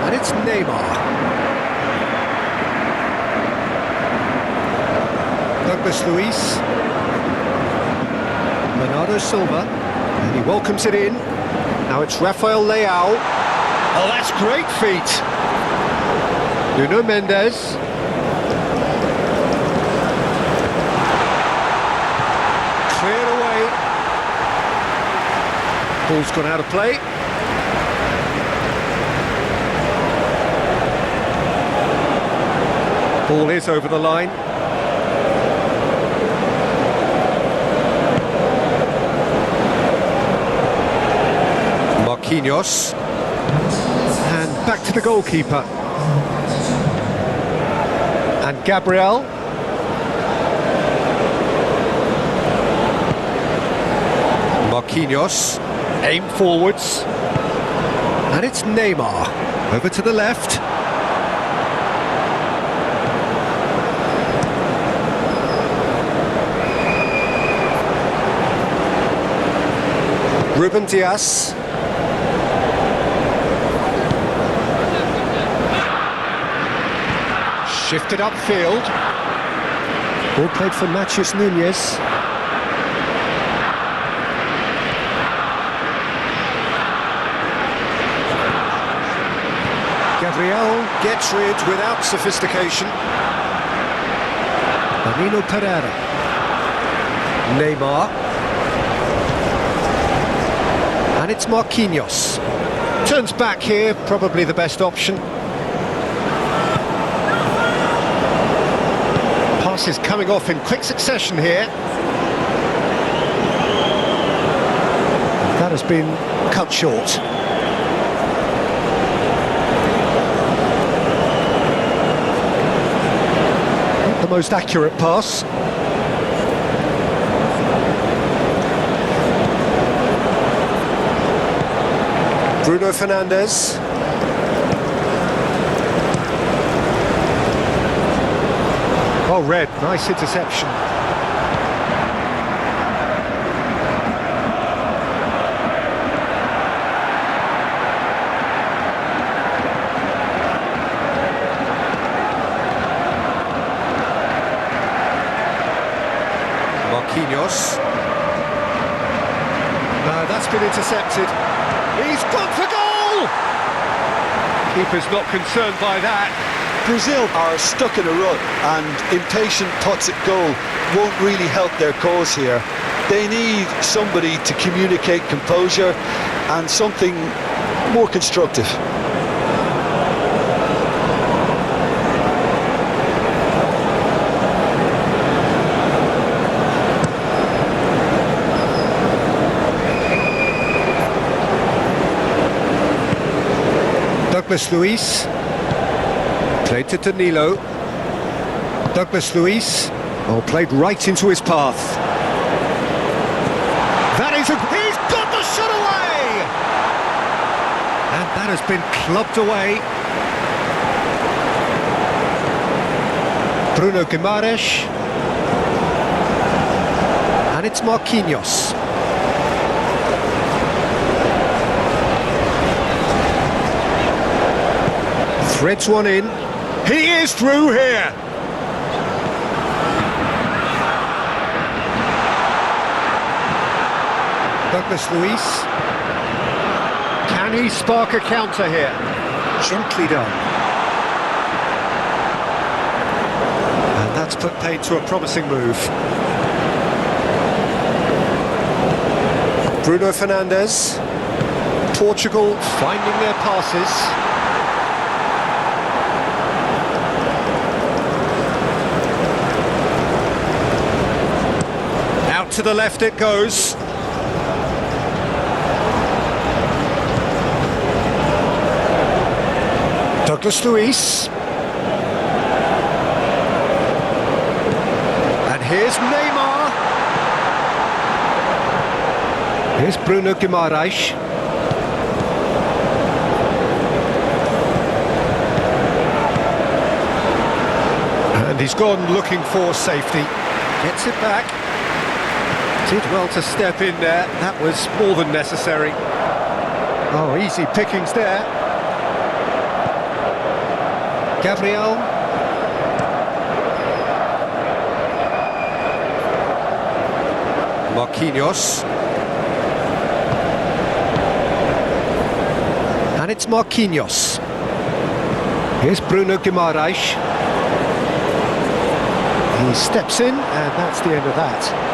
and it's Neymar. Douglas Luiz, Bernardo Silva, and he welcomes it in. Now it's Rafael Leao. Oh, that's great feet. Nuno Mendes. Cleared away. Ball's gone out of play. Ball is over the line. Marquinhos. And back to the goalkeeper. And Gabriel. Marquinhos. Aim forwards. And it's Neymar. Over to the left. Ruben Dias. Shifted upfield. Ball played for Matheus Nunes. Gabriel gets rid without sophistication. Danilo Pereira. Neymar. And it's Marquinhos. Turns back here, probably the best option. Passes coming off in quick succession here. That has been cut short. Not the most accurate pass. Bruno Fernandes. Oh, red, nice interception. Marquinhos. been intercepted. He's gone for goal! Keeper's not concerned by that. Brazil are stuck in a rut, and impatient puts at goal won't really help their cause here. They need somebody to communicate composure and something more constructive. Douglas Luiz, played to Danilo. Douglas Luiz, played right into his path. He's got the shot away! And that has been clubbed away. Bruno Guimaraes. And it's Marquinhos. Threads one in. He is through here. Douglas Luiz. Can he spark a counter here? Gently done. And that's put paid to a promising move. Bruno Fernandes. Portugal finding their passes. To the left it goes. Douglas Luiz. And here's Neymar. Here's Bruno Guimaraes. And he's gone looking for safety. Gets it back. Did well to step in there, that was more than necessary. Oh, easy pickings there. Gabriel. Marquinhos. And it's Marquinhos. Here's Bruno Guimaraes. He steps in, and that's the end of that.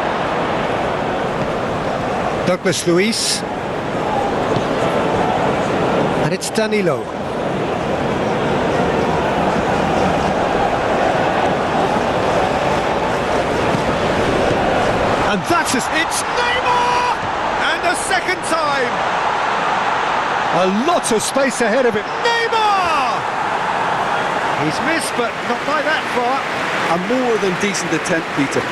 Douglas Luiz. And it's Danilo. And that's it. It's Neymar! And a second time. A lot of space ahead of him. Neymar! He's missed, but not by that far. A more than decent attempt, Peter.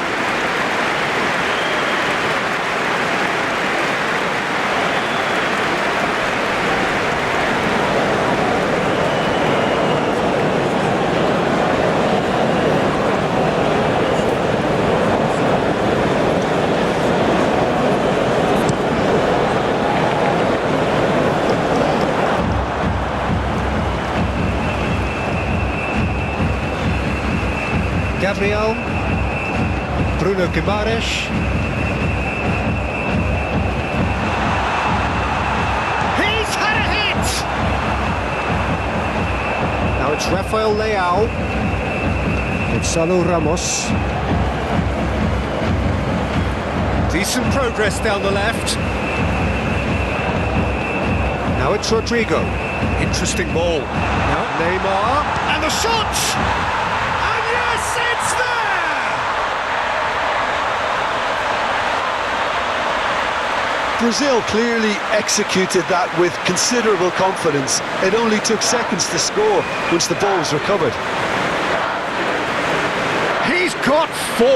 Gabriel, Bruno Guimaraes. He's had a hit! Now it's Rafael Leao. Gonzalo Ramos. Decent progress down the left. Now it's Rodrigo. Interesting ball. Now Neymar. And the shot! It's there! Brazil clearly executed that with considerable confidence. It only took seconds to score once the ball was recovered. He's got 4.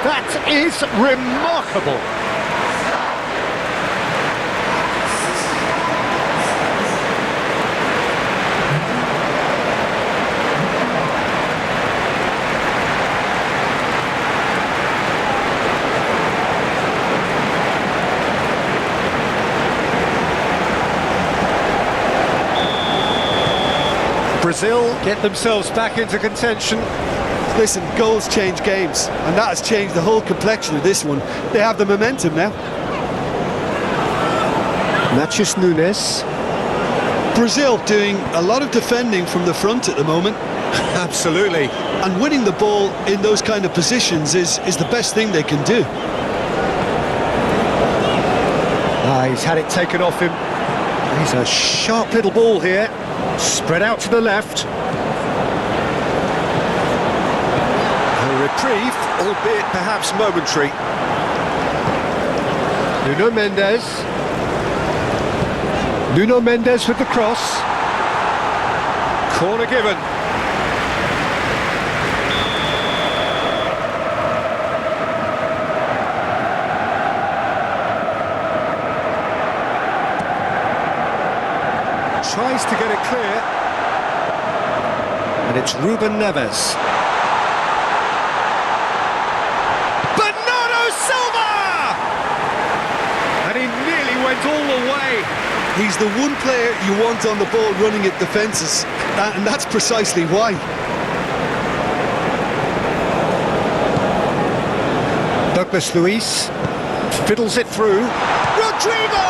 That is remarkable. Brazil get themselves back into contention. Listen, goals change games, and that has changed the whole complexion of this one. They have the momentum now. Natchez Nunes. Brazil doing a lot of defending from the front at the moment. Absolutely. And winning the ball in those kind of positions is the best thing they can do. He's had it taken off him. He's a sharp little ball here. Spread out to the left. A reprieve, albeit perhaps momentary. Nuno Mendes. Nuno Mendes with the cross. Corner given. Tries to get it clear. And it's Ruben Neves. Bernardo Silva! And he nearly went all the way. He's the one player you want on the ball running at defences, and that's precisely why. Douglas Luiz fiddles it through. Rodrigo!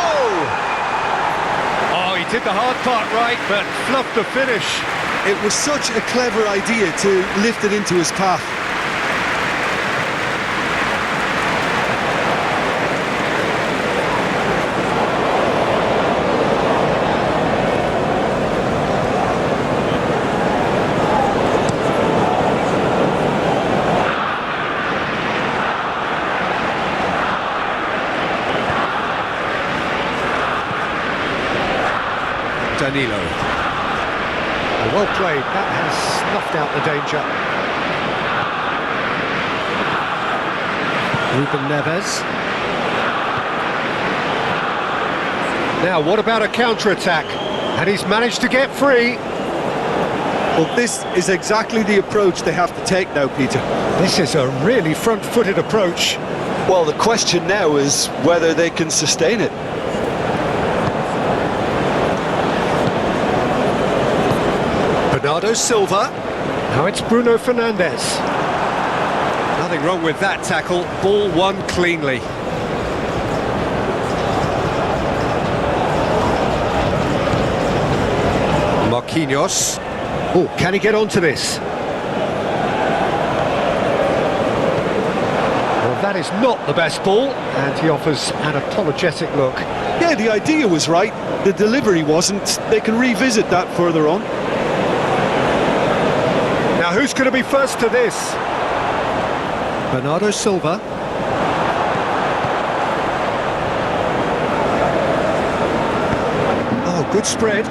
Oh, he did the hard part right, but fluffed the finish. It was such a clever idea to lift it into his path. Danilo. Well played, that has snuffed out the danger. Ruben Neves. Now, what about a counter-attack? And he's managed to get free. Well, this is exactly the approach they have to take now, Peter. This is a really front-footed approach. Well, the question now is whether they can sustain it. Bernardo Silva. Now it's Bruno Fernandes. Nothing wrong with that tackle. Ball won cleanly. Marquinhos. Oh, can he get onto this? Well, that is not the best ball, and he offers an apologetic look. Yeah, the idea was right. The delivery wasn't. They can revisit that further on. Now, who's going to be first to this? Bernardo Silva. Oh, good spread.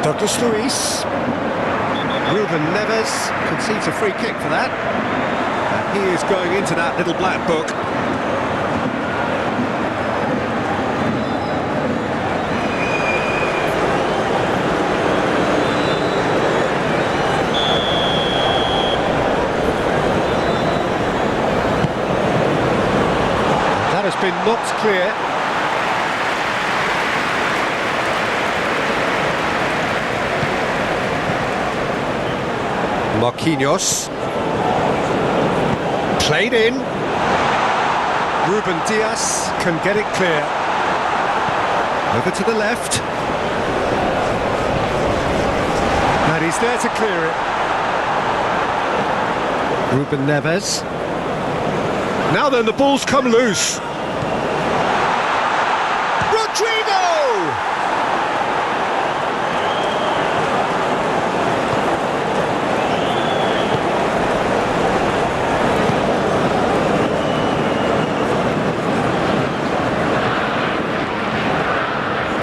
Douglas Luiz. Ruben Neves concedes a free kick for that. And he is going into that little black book. Been knocked clear. Marquinhos. Played in. Ruben Dias can get it clear. Over to the left. And he's there to clear it. Ruben Neves. Now then, the ball's come loose.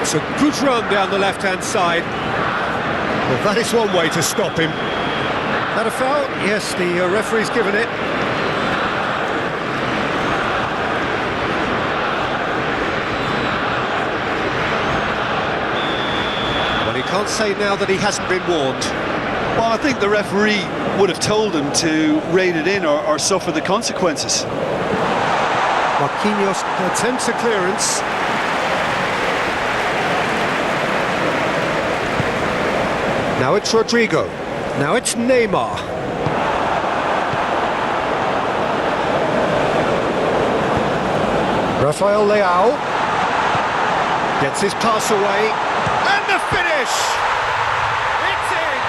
It's a good run down the left-hand side. Well, that is one way to stop him. That a foul? Yes, the referee's given it. Well, he can't say now that he hasn't been warned. Well, I think the referee would have told him to rein it in or suffer the consequences. Marquinhos attempts a clearance. Now it's Rodrigo. Now it's Neymar. Rafael Leao gets his pass away, and the finish! It's in!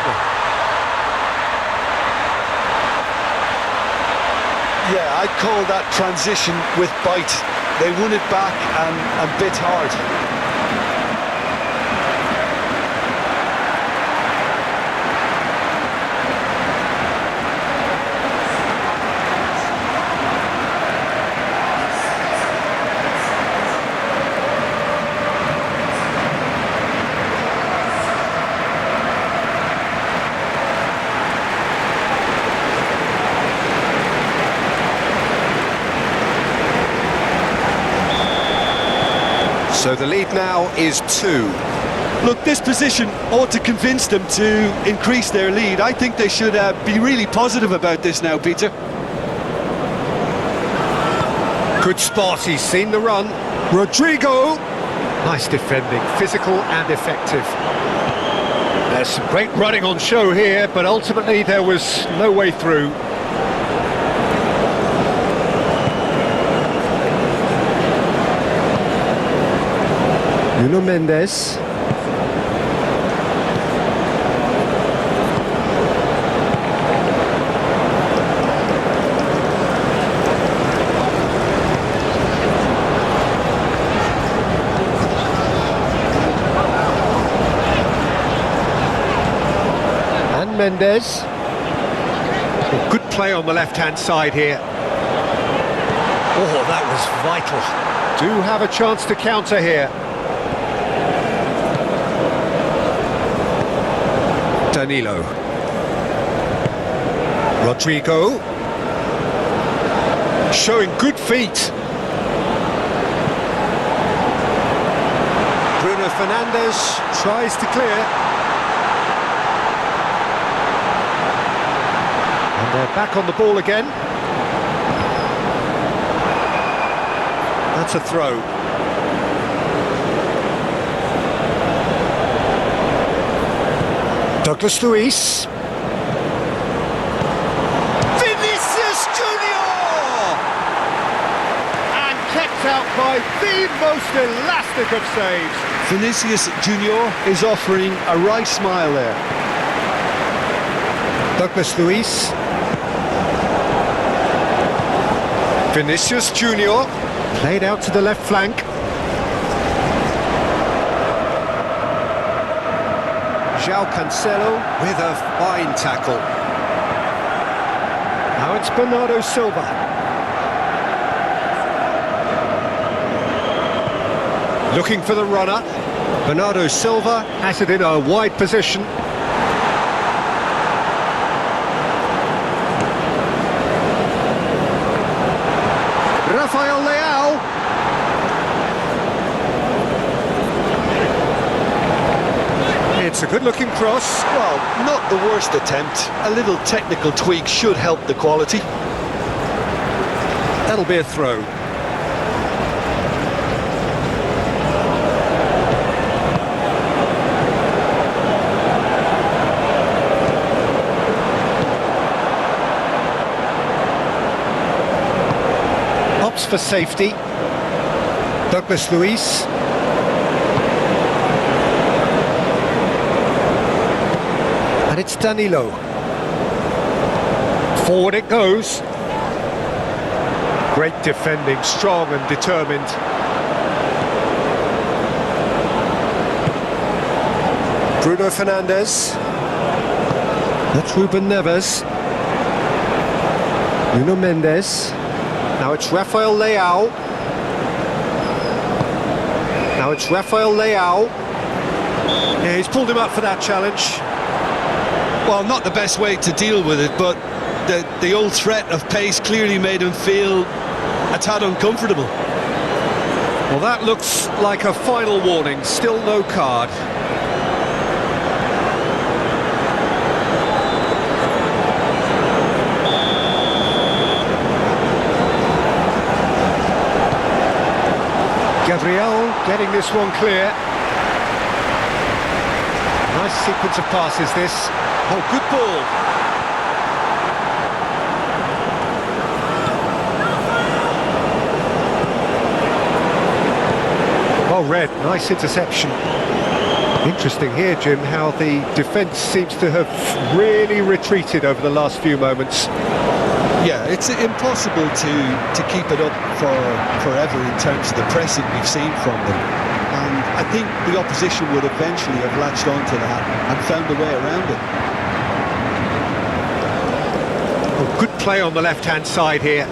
Yeah, I'd call that transition with bite. They won it back and bit hard. So the lead now is 2. Look, this position ought to convince them to increase their lead. I think they should be really positive about this now, Peter. Good spot, he's seen the run. Rodrigo! Nice defending, physical and effective. There's some great running on show here, but ultimately there was no way through. Nuno Mendes. And Mendes. Good play on the left-hand side here. Oh, that was vital. Do have a chance to counter here. Danilo. Rodrigo. Showing good feet. Bruno Fernandes tries to clear. And they're back on the ball again. That's a throw. Douglas Luiz. Vinicius Junior! And kept out by the most elastic of saves. Vinicius Junior is offering a right smile there. Douglas Luiz. Vinicius Junior. Played out to the left flank. João Cancelo with a fine tackle. Now it's Bernardo Silva. Looking for the runner. Bernardo Silva has it in a wide position. Rafael Leao. It's a good-looking cross. Well, not the worst attempt. A little technical tweak should help the quality. That'll be a throw. Opts for safety. Douglas Luiz. And it's Danilo. Forward it goes. Great defending, strong and determined. Bruno Fernandes. That's Ruben Neves. Nuno Mendes. Now it's Rafael Leao. Now it's Rafael Leao. Yeah, he's pulled him up for that challenge. Well, not the best way to deal with it, but the old threat of pace clearly made him feel a tad uncomfortable. Well, that looks like a final warning. Still no card. Gabriel getting this one clear. Nice sequence of passes this. Oh, good ball. red. Nice interception. Interesting here, Jim, how the defence seems to have really retreated over the last few moments. Yeah, it's impossible to keep it up for forever in terms of the pressing we've seen from them. And I think the opposition would eventually have latched onto that and found a way around it. Oh, good play on the left-hand side here.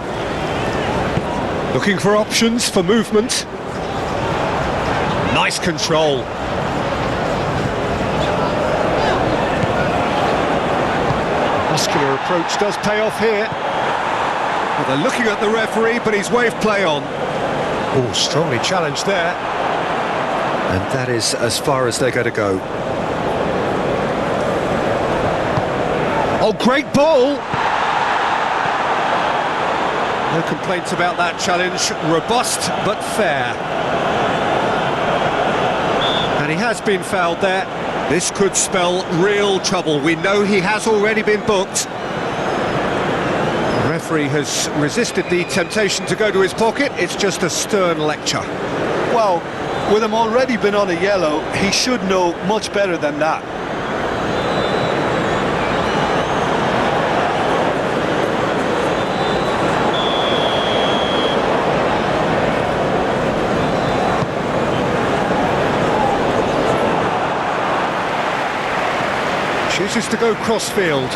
Looking for options for movement. Nice control. Muscular approach does pay off here. Well, they're looking at the referee, but he's waved play on. Oh, strongly challenged there. And that is as far as they're going to go. Oh, great ball! No complaints about that challenge. Robust, but fair. And he has been fouled there. This could spell real trouble. We know he has already been booked. The referee has resisted the temptation to go to his pocket. It's just a stern lecture. Well, with him already been on a yellow, he should know much better than that. Chooses to go cross-field.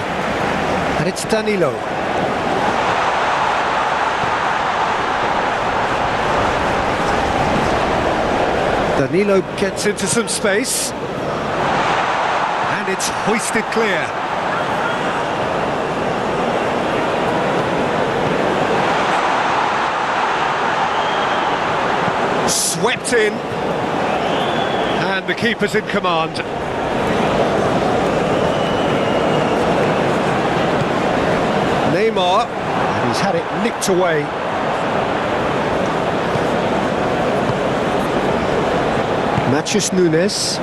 And it's Danilo. Danilo gets into some space. And it's hoisted clear. Swept in. And the keeper's in command. Neymar, and he's had it nicked away. Matheus Nunes.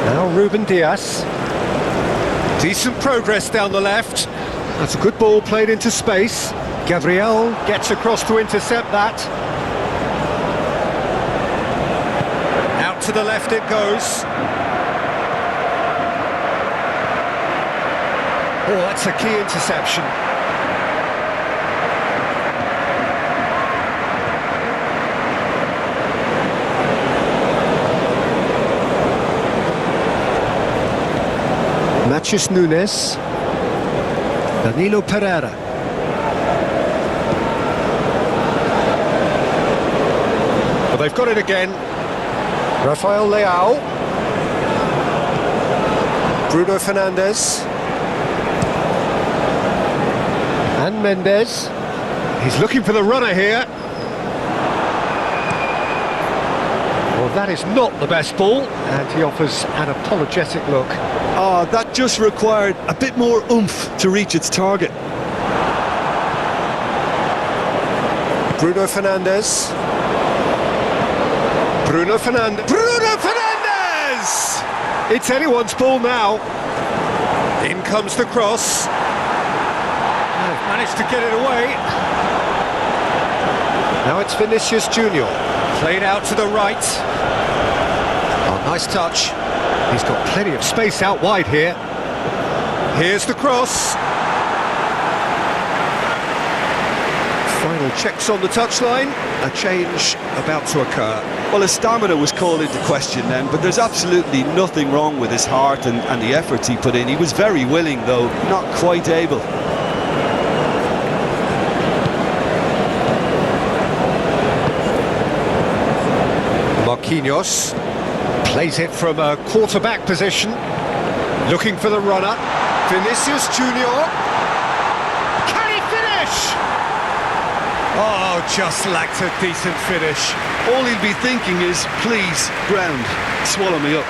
Now Ruben Dias. Decent progress down the left. That's a good ball played into space. Gabriel gets across to intercept that. Out to the left it goes. Oh, that's a key interception. Matheus Nunes. Danilo Pereira. Well, they've got it again. Rafael Leao. Bruno Fernandes. And Mendes. He's looking for the runner here. Well, that is not the best ball, and he offers an apologetic look. Oh, that just required a bit more oomph to reach its target. Bruno Fernandes. Bruno Fernandes. Bruno Fernandes! It's anyone's ball now. In comes the cross. Managed to get it away. Now it's Vinicius Junior. Played out to the right. Oh, nice touch. He's got plenty of space out wide here. Here's the cross. Final checks on the touchline. A change about to occur. Well, his stamina was called into question then, but there's absolutely nothing wrong with his heart and the efforts he put in. He was very willing, though not quite able. Marquinhos plays it from a quarterback position, looking for the runner. Vinicius Junior. Can he finish? Oh, just lacked a decent finish. All he'll be thinking is, please, ground, swallow me up.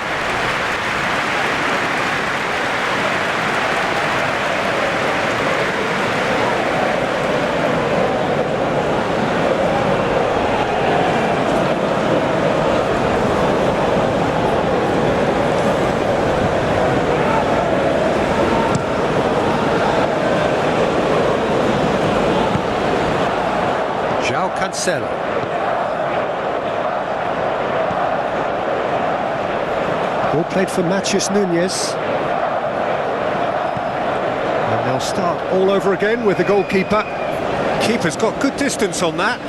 Cancelo. Ball played for Matheus Nunes. And they'll start all over again with the goalkeeper. Keeper's got good distance on that.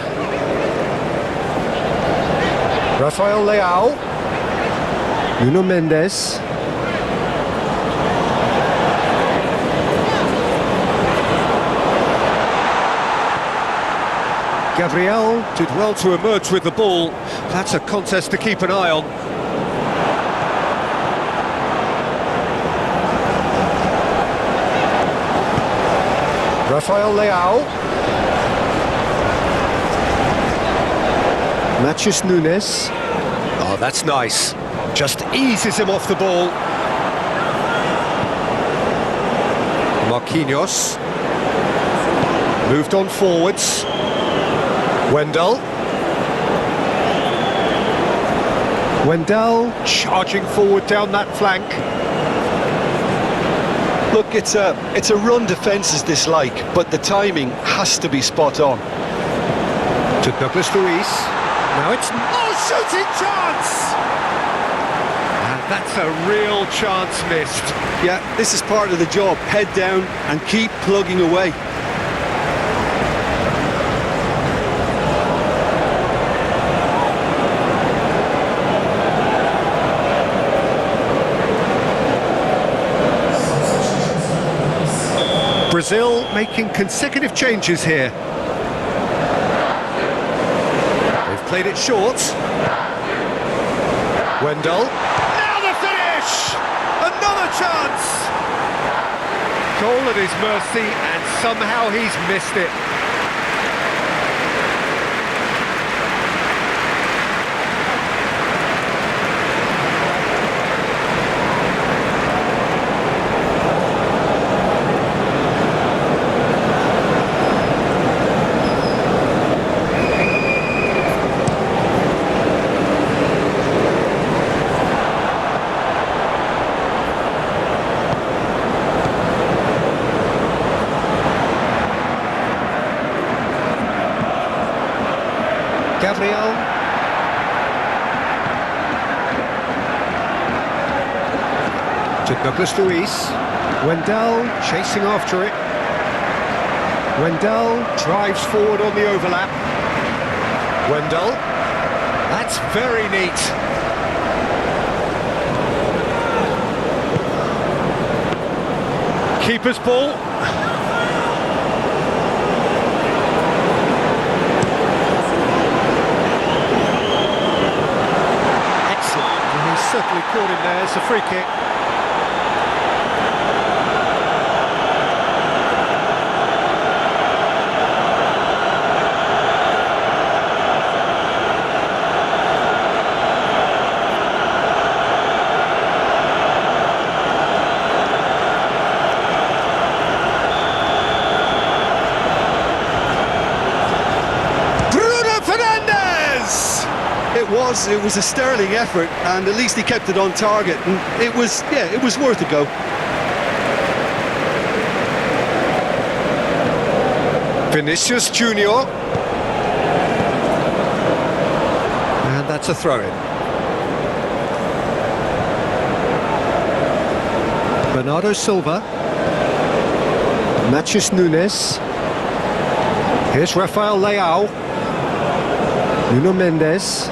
Rafael Leao. Nuno Mendes. Gabriel did well to emerge with the ball. That's a contest to keep an eye on. Rafael Leao. Matheus Nunes. Oh, that's nice. Just eases him off the ball. Marquinhos. Moved on forwards. Wendell. Wendell charging forward down that flank. Look, it's a run defence is this like, but the timing has to be spot on. To Douglas Luiz. Now it's... Oh, shooting chance! And that's a real chance missed. Yeah, this is part of the job. Head down and keep plugging away. Brazil making consecutive changes here. They've played it short. Wendell. Now the finish! Another chance! Goal at his mercy, and somehow he's missed it. Gabriel. To Douglas Luiz. Wendell chasing after it. Wendell drives forward on the overlap. Wendell. That's very neat. Keeper's ball. Certainly caught him there. It's a free kick. It was a sterling effort, and at least he kept it on target, and it was worth a go. Vinicius Junior. And that's a throw-in. Bernardo Silva. Matheus Nunes. Here's Rafael Leao. Nuno Mendes.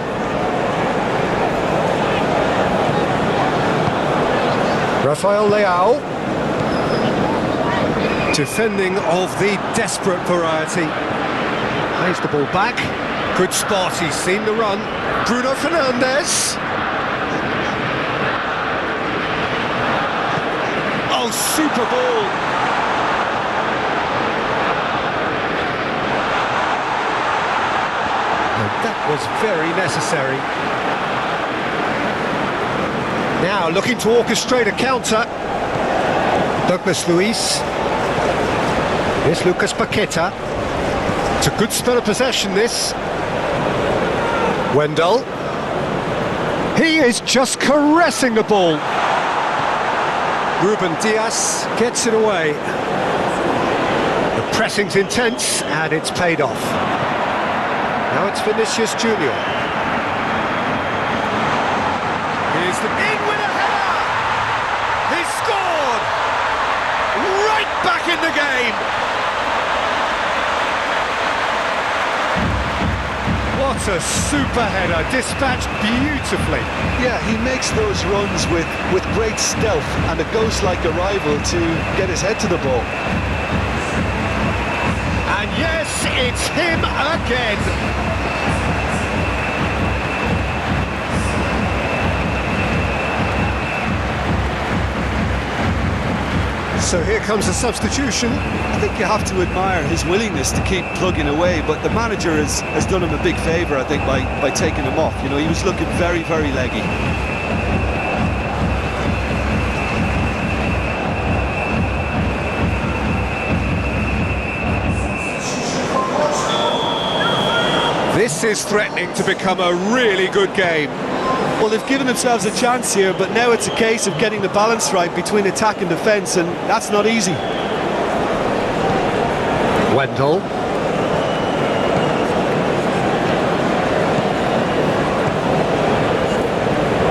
Rafael Leao, defending of the desperate variety. Plays the ball back. Good spot, he's seen the run. Bruno Fernandes. Oh, super ball. And that was very necessary. Now looking to orchestrate a counter. Douglas Luiz. Here's Lucas Paqueta. It's a good spell of possession, this. Wendell. He is just caressing the ball. Ruben Dias gets it away. The pressing's intense and it's paid off. Now it's Vinicius Junior. Here's the in with a head. back in the game. What a super header, dispatched beautifully. Yeah, he makes those runs with great stealth and a ghost-like arrival to get his head to the ball. And yes, it's him again. So here comes a substitution. I think you have to admire his willingness to keep plugging away, but the manager has done him a big favour, I think, by taking him off. You know, he was looking very, very leggy. This is threatening to become a really good game. Well, they've given themselves a chance here, but now it's a case of getting the balance right between attack and defence, and that's not easy. Wendell.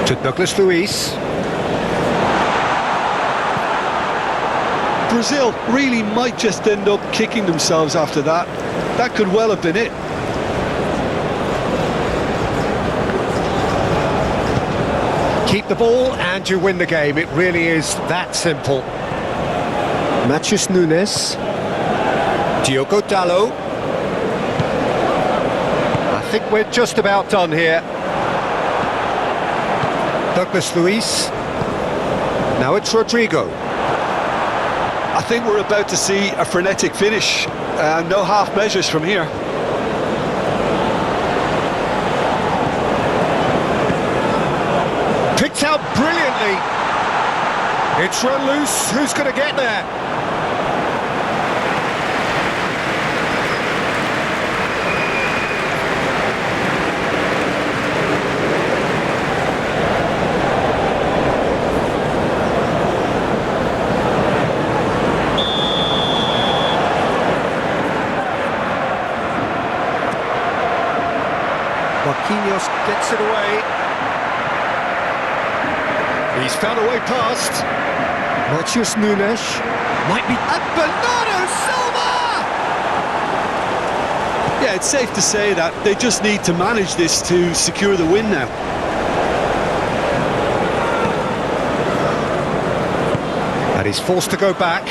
To Douglas Luiz. Brazil really might just end up kicking themselves after that. That could well have been it. Keep the ball and you win the game. It really is that simple. Matheus Nunes. Diogo Dalot. I think we're just about done here. Douglas Luiz. Now it's Rodrigo. I think we're about to see a frenetic finish. No half measures from here. Picked out brilliantly. It's run loose. Who's going to get there? Marquinhos gets it away. He's found a way past. Matheus Nunes. Might be... And Bernardo Silva! Yeah, it's safe to say that they just need to manage this to secure the win now. And he's forced to go back.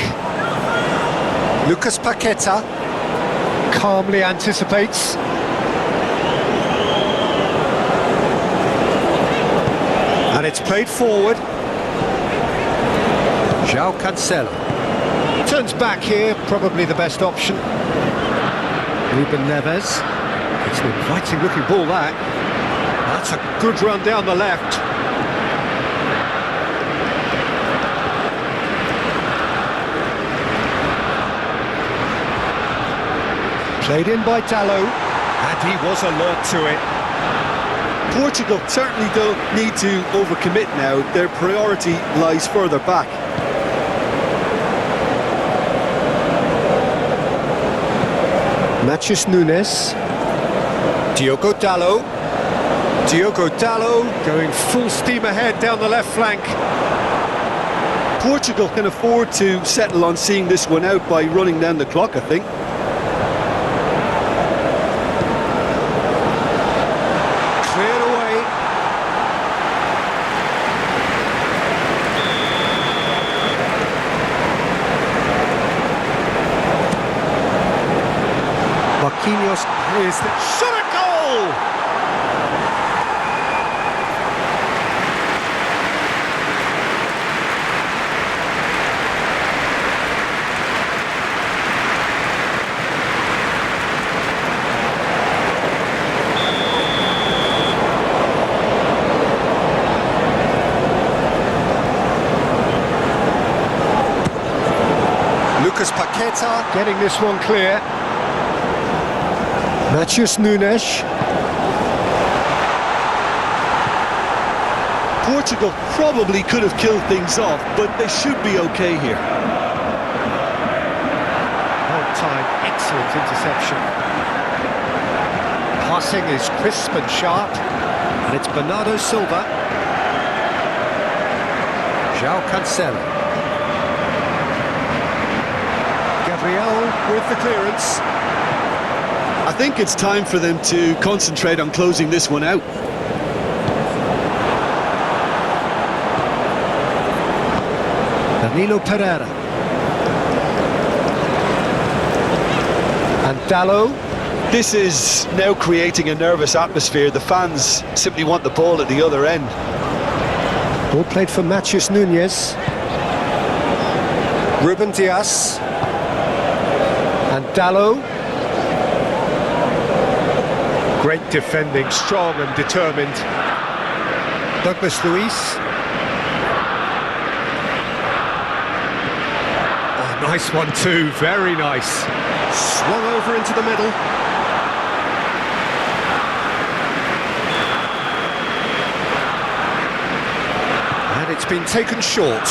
Lucas Paqueta calmly anticipates. And it's played forward. João Cancelo turns back here, probably the best option. Ruben Neves. It's an inviting looking ball, that. That's a good run down the left. Played in by Dalot, and he was alert to it. Portugal certainly don't need to overcommit now. Their priority lies further back. Matheus Nunes. Diogo Dalot. Diogo Dalot going full steam ahead down the left flank. Portugal can afford to settle on seeing this one out by running down the clock, I think. Marquinhos is the shot at goal! Lucas Paqueta getting this one clear. Matheus Nunes. Portugal probably could have killed things off, but they should be okay here. Whole time, excellent interception. Passing is crisp and sharp, and it's Bernardo Silva. João Cancelo. Gabriel with the clearance. I think it's time for them to concentrate on closing this one out. Danilo Pereira. And Dallo. This is now creating a nervous atmosphere. The fans simply want the ball at the other end. Ball played for Matheus Nunes. Ruben Dias. And Dallo. Great defending, strong and determined. Douglas Luiz. Oh, nice one too, very nice. Swung over into the middle. And it's been taken short.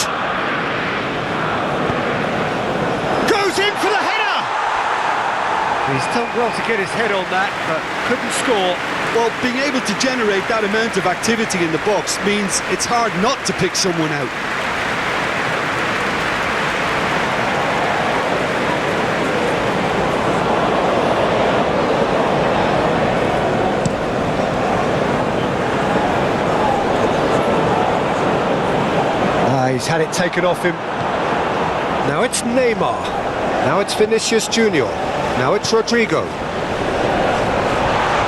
Goes in for the header! He's done well to get his head on that, but couldn't score. Well, being able to generate that amount of activity in the box means it's hard not to pick someone out. He's had it taken off him. Now it's Neymar. Now it's Vinicius Junior. Now it's Rodrigo.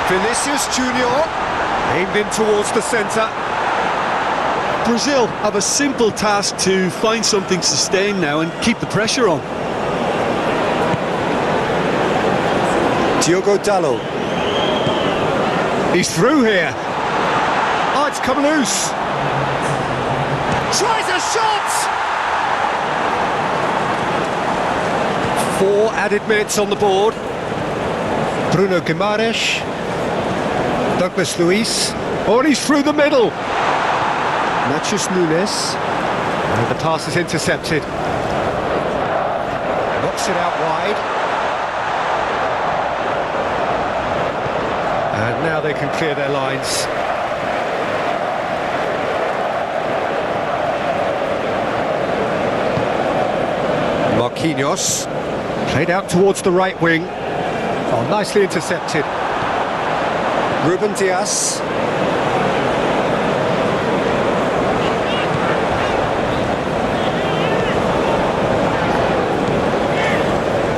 Vinicius Junior, aimed in towards the centre. Brazil have a simple task to find something sustained now and keep the pressure on. Diogo Dallo. He's through here. Oh, it's come loose. Tries a shot! 4 added minutes on the board. Bruno Guimaraes. Douglas Luiz. Oh, and he's through the middle. Matheus Nunes. And the pass is intercepted. Knocks it out wide. And now they can clear their lines. Marquinhos, played out towards the right wing. Oh, nicely intercepted. Ruben Dias.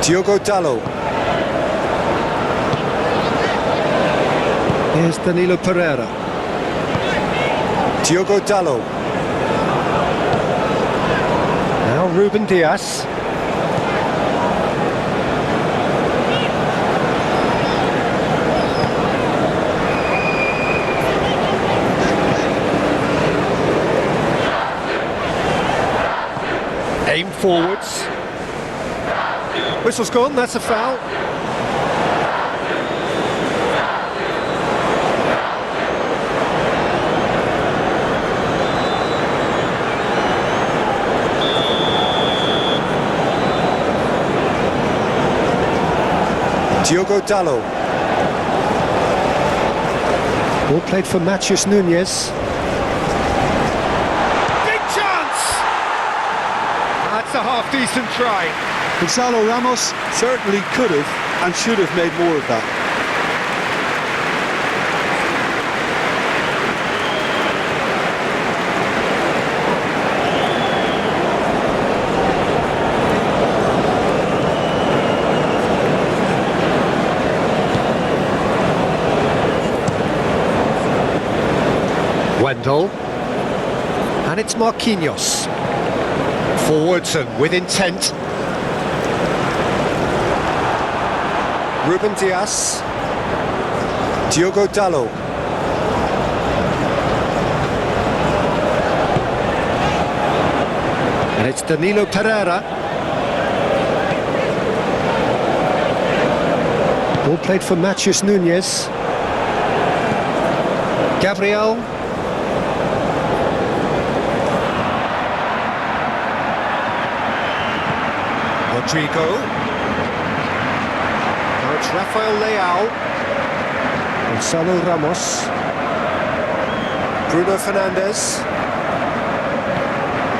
Diogo Dallo. Here's Danilo Pereira. Diogo Dallo. Now Ruben Dias. Aim forwards. Whistle's gone, that's a foul. Diogo Dallo. Ball played for Matheus Nunes. That's a half-decent try. Gonzalo Ramos certainly could have and should have made more of that. Wendell. And it's Marquinhos. Forwards and with intent. Ruben Dias. Diogo Dallo. And it's Danilo Pereira. Ball played for Matheus Nunes. Gabriel. Rodrigo. Now it's Rafael Leao. Gonzalo Ramos. Bruno Fernandes.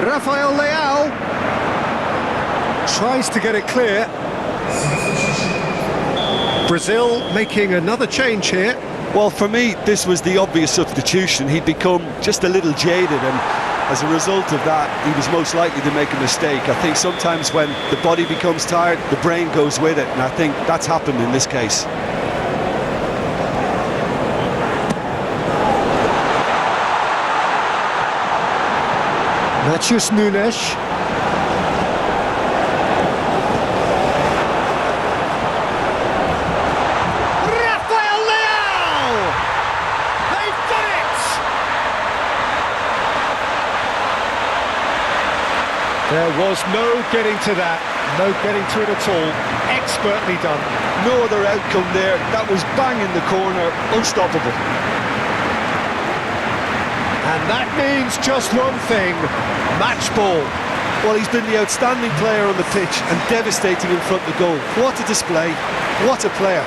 Rafael Leao tries to get it clear. Brazil making another change here. Well, for me, this was the obvious substitution. He'd become just a little jaded, and as a result of that, he was most likely to make a mistake. I think sometimes when the body becomes tired, the brain goes with it, and I think that's happened in this case. Matheus Nunes. There was no getting to that, no getting to it at all. Expertly done. No other outcome there. That was bang in the corner, unstoppable. And that means just one thing, match ball. Well, he's been the outstanding player on the pitch and devastating in front of the goal. What a display, what a player.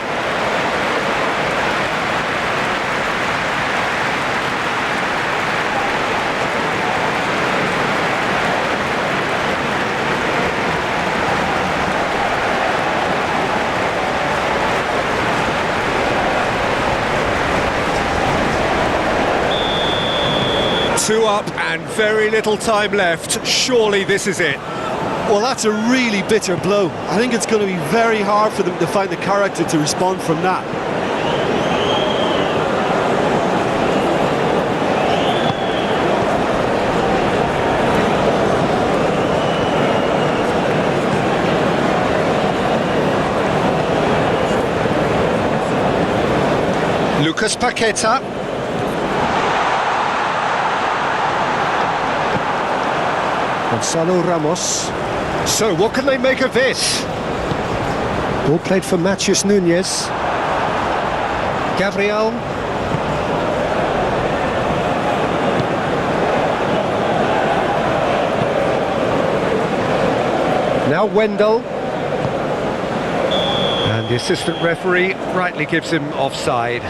2 up and very little time left. Surely this is it. Well, that's a really bitter blow. I think it's going to be very hard for them to find the character to respond from that. Lucas Paqueta. Gonzalo Ramos. So what can they make of this? Ball played for Matheus Nunes. Gabriel. Now Wendell. And the assistant referee rightly gives him offside.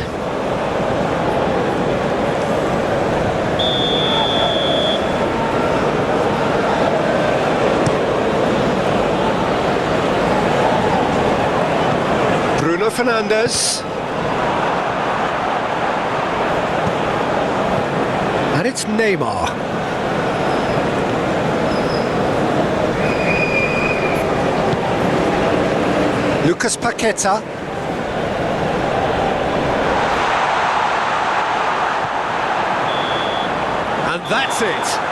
Fernandes, and it's Neymar. Lucas Paqueta. And that's it.